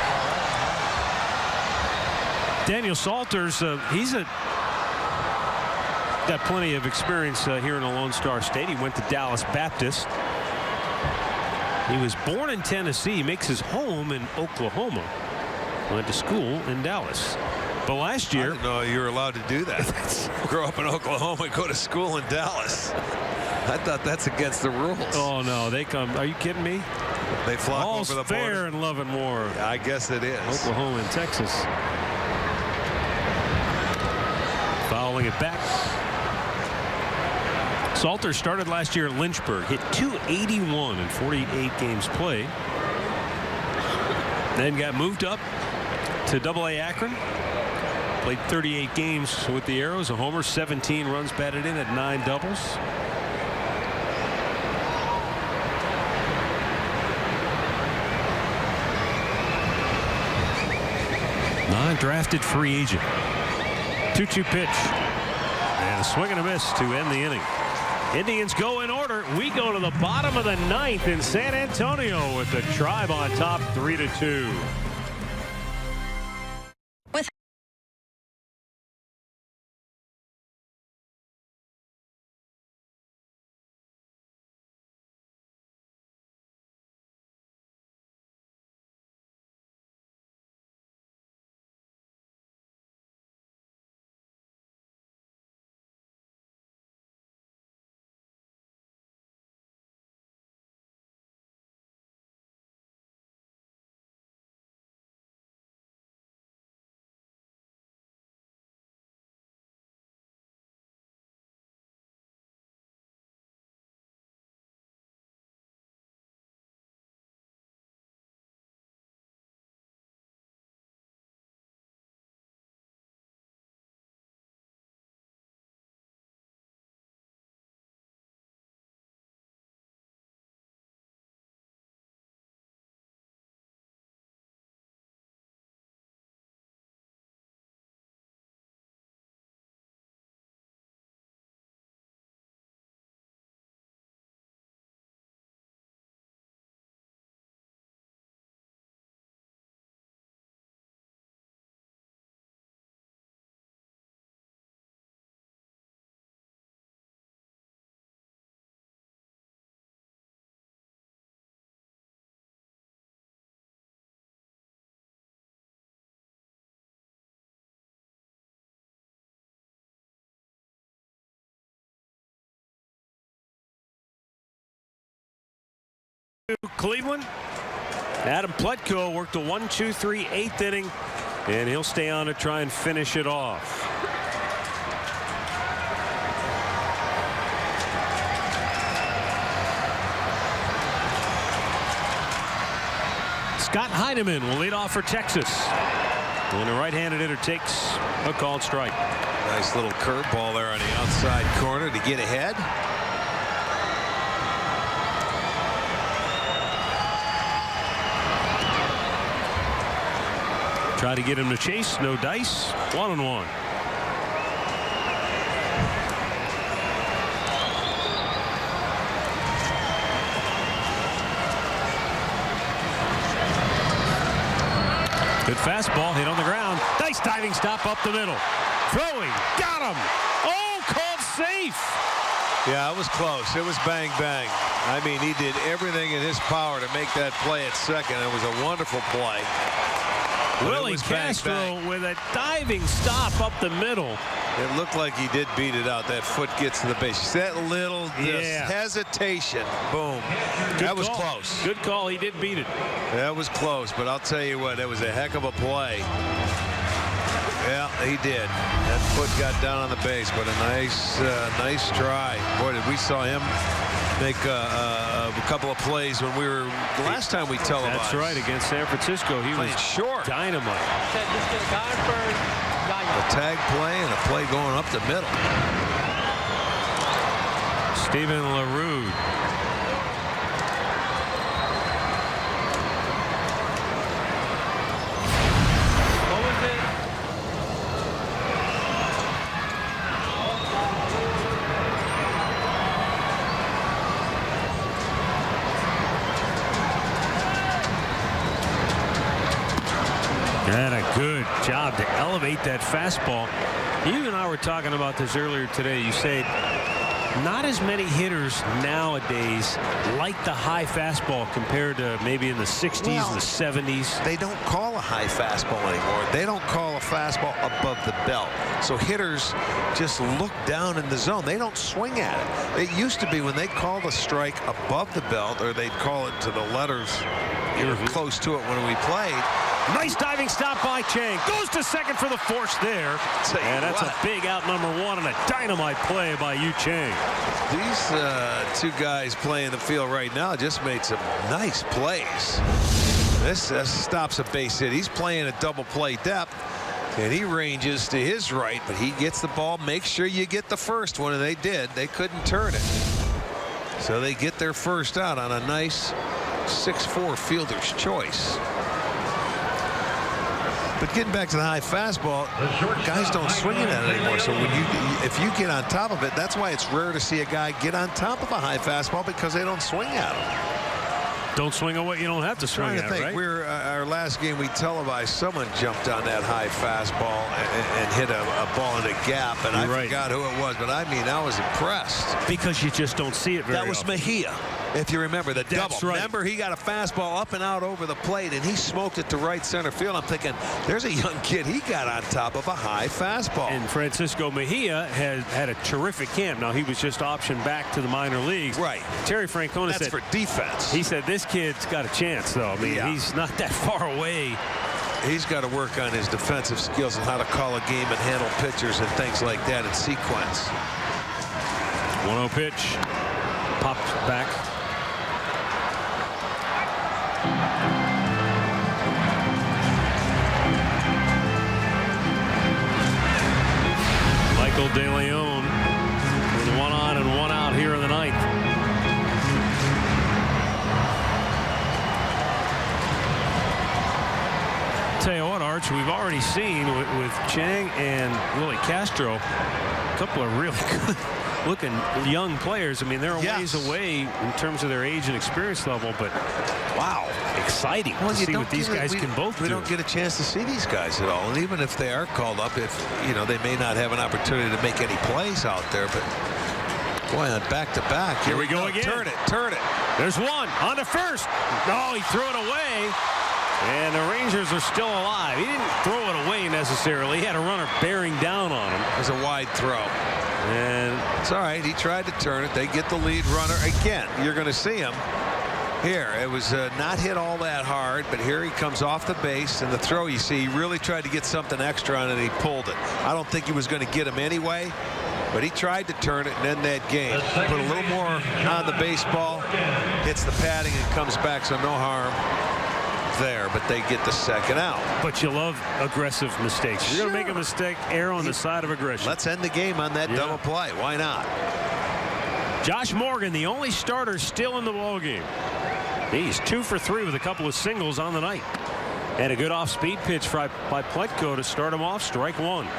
Daniel Salters, he's got plenty of experience here in the Lone Star State. He went to Dallas Baptist. He was born in Tennessee. He makes his home in Oklahoma. Went to school in Dallas. But last year, I didn't know you were allowed to do that. Grow up in Oklahoma and go to school in Dallas. I thought that's against the rules. Oh, no. They come. Are you kidding me? They flock All's over the fair border. in love and war. I guess it is. Oklahoma and Texas. Fouling it back. Salter started last year at Lynchburg. Hit .281 in 48 games played. Then got moved up to AA Akron. Played 38 games with the Arrows. A homer, 17 runs batted in at 9 doubles. Non-drafted free agent. 2-2 pitch. And a swing and a miss to end the inning. Indians go in order. We go to the bottom of the 9th in San Antonio with the Tribe on top 3-2. Cleveland. Adam Plutko worked a 1-2-3 8th inning, and he'll stay on to try and finish it off. Scott Heineman will lead off for Texas. And a right-handed hitter takes a called strike. Nice little curveball there on the outside corner to get ahead. Try to get him to chase. No dice. 1-1. Good fastball hit on the ground. Nice diving stop up the middle. Throwing. Got him. Oh, called safe. Yeah, it was close. It was bang, bang. I mean, he did everything in his power to make that play at second. It was a wonderful play. Willie Castro with a diving stop up the middle. It looked like he did beat it out. That foot gets to the base. That little hesitation. Boom. That was close. Good call. He did beat it. That was close, but I'll tell you what, that was a heck of a play. Yeah, he did. That foot got down on the base, but a nice try. Boy, did we saw him make a couple of plays when we were last time we televised. That's right, against San Francisco. He was short. Dynamite. A tag play and a play going up the middle. Steven LaRue. What was it? And a good job to elevate that fastball. You and I were talking about this earlier today. You say not as many hitters nowadays like the high fastball compared to maybe in the 60s and the 70s. They don't call a high fastball anymore. They don't call a fastball above the belt. So hitters just look down in the zone. They don't swing at it. It used to be when they called a strike above the belt, or they'd call it to the letters. You were close to it when we played. Nice diving stop by Chang. Goes to second for the force there. And that's a big out number 1 and a dynamite play by Yu Chang. These two guys playing the field right now just made some nice plays. This stops a base hit. He's playing a double play depth. And he ranges to his right, but he gets the ball. Make sure you get the first one, and they did. They couldn't turn it. So they get their first out on a nice 6-4 fielder's choice. But getting back to the high fastball, guys don't swing it at it anymore. So when if you get on top of it, that's why it's rare to see a guy get on top of a high fastball, because they don't swing at them. Don't swing at what you don't have to swing at, right? Our last game we televised, someone jumped on that high fastball and hit a ball in a gap, and I forgot who it was, but I mean, I was impressed. Because you just don't see it very often. That was Mejia, if you remember, the double. Right. Remember, he got a fastball up and out over the plate, and he smoked it to right center field. I'm thinking, there's a young kid. He got on top of a high fastball. And Francisco Mejia has had a terrific camp. Now, he was just optioned back to the minor leagues. Right. Terry Francona said, that's for defense. He said, this kid's got a chance, though. I mean, he's not that far away. He's got to work on his defensive skills and how to call a game and handle pitchers and things like that in sequence. 1-0 pitch. Pops back. Michael De Leon with 1 on and 1 out here in the 9th. Tell you what, Arch, we've already seen with Chang and Willie Castro, a couple of really good looking young players. I mean, they're a ways away in terms of their age and experience level, but wow, exciting to see what these guys can both do. We don't get a chance to see these guys at all, and even if they are called up, if they may not have an opportunity to make any plays out there, but boy, on back-to-back, here we go again. Turn it. There's one on the first. No, he threw it away. And the Rangers are still alive. He didn't throw it away necessarily. He had a runner bearing down on him. It was a wide throw. And it's all right. He tried to turn it. They get the lead runner. Again, you're going to see him here. It was not hit all that hard, but here he comes off the base. And the throw, you see, he really tried to get something extra on it, and he pulled it. I don't think he was going to get him anyway, but he tried to turn it and end that game. Put a little more on the baseball, hits the padding, and comes back, so no harm there, but they get the second out. But you love aggressive mistakes. You're going to make a mistake, err on the side of aggression. Let's end the game on that double play. Why not? Josh Morgan, the only starter still in the ballgame. He's 2 for 3 with a couple of singles on the night. And a good off-speed pitch by Pletko to start him off, strike 1.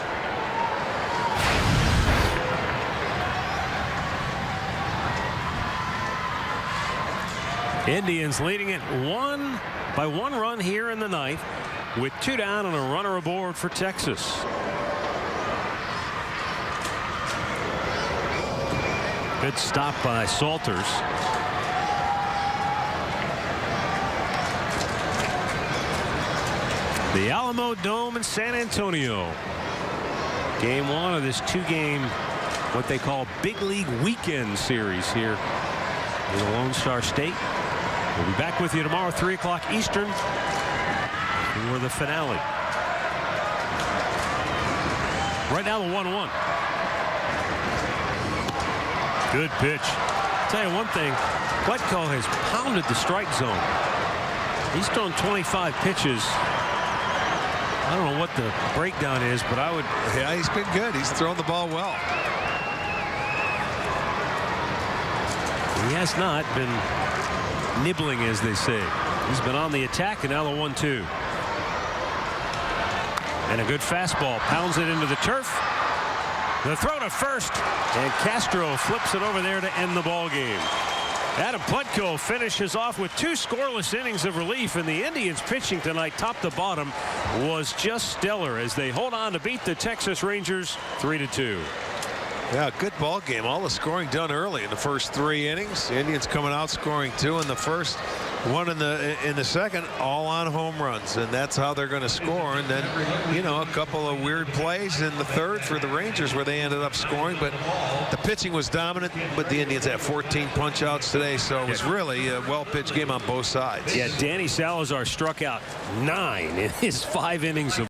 Indians leading it by one run here in the 9th with 2 down and a runner aboard for Texas. Good stop by Salters. The Alamo Dome in San Antonio. Game 1 of this 2-game, what they call Big League Weekend series here in the Lone Star State. We'll be back with you tomorrow, 3 o'clock Eastern, for the finale. Right now, the 1-1. Good pitch. Tell you one thing, Pletko has pounded the strike zone. He's thrown 25 pitches. I don't know what the breakdown is, but I would. Yeah, he's been good. He's thrown the ball well. He has not been nibbling, as they say. He's been on the attack, and now the 1-2. And a good fastball pounds it into the turf. The throw to first, and Castro flips it over there to end the ball game. Adam Pletko finishes off with 2 scoreless innings of relief, and the Indians pitching tonight, top to bottom, was just stellar as they hold on to beat the Texas Rangers 3-2. Yeah, good ball game. All the scoring done early in the first 3 innings. The Indians coming out scoring 2 in the first, 1 in the second, all on home runs, and that's how they're going to score. And then, you know, a couple of weird plays in the third for the Rangers where they ended up scoring, but the pitching was dominant. But the Indians had 14 punch outs today, so it was really a well-pitched game on both sides. Yeah, Danny Salazar struck out 9 in his 5 innings of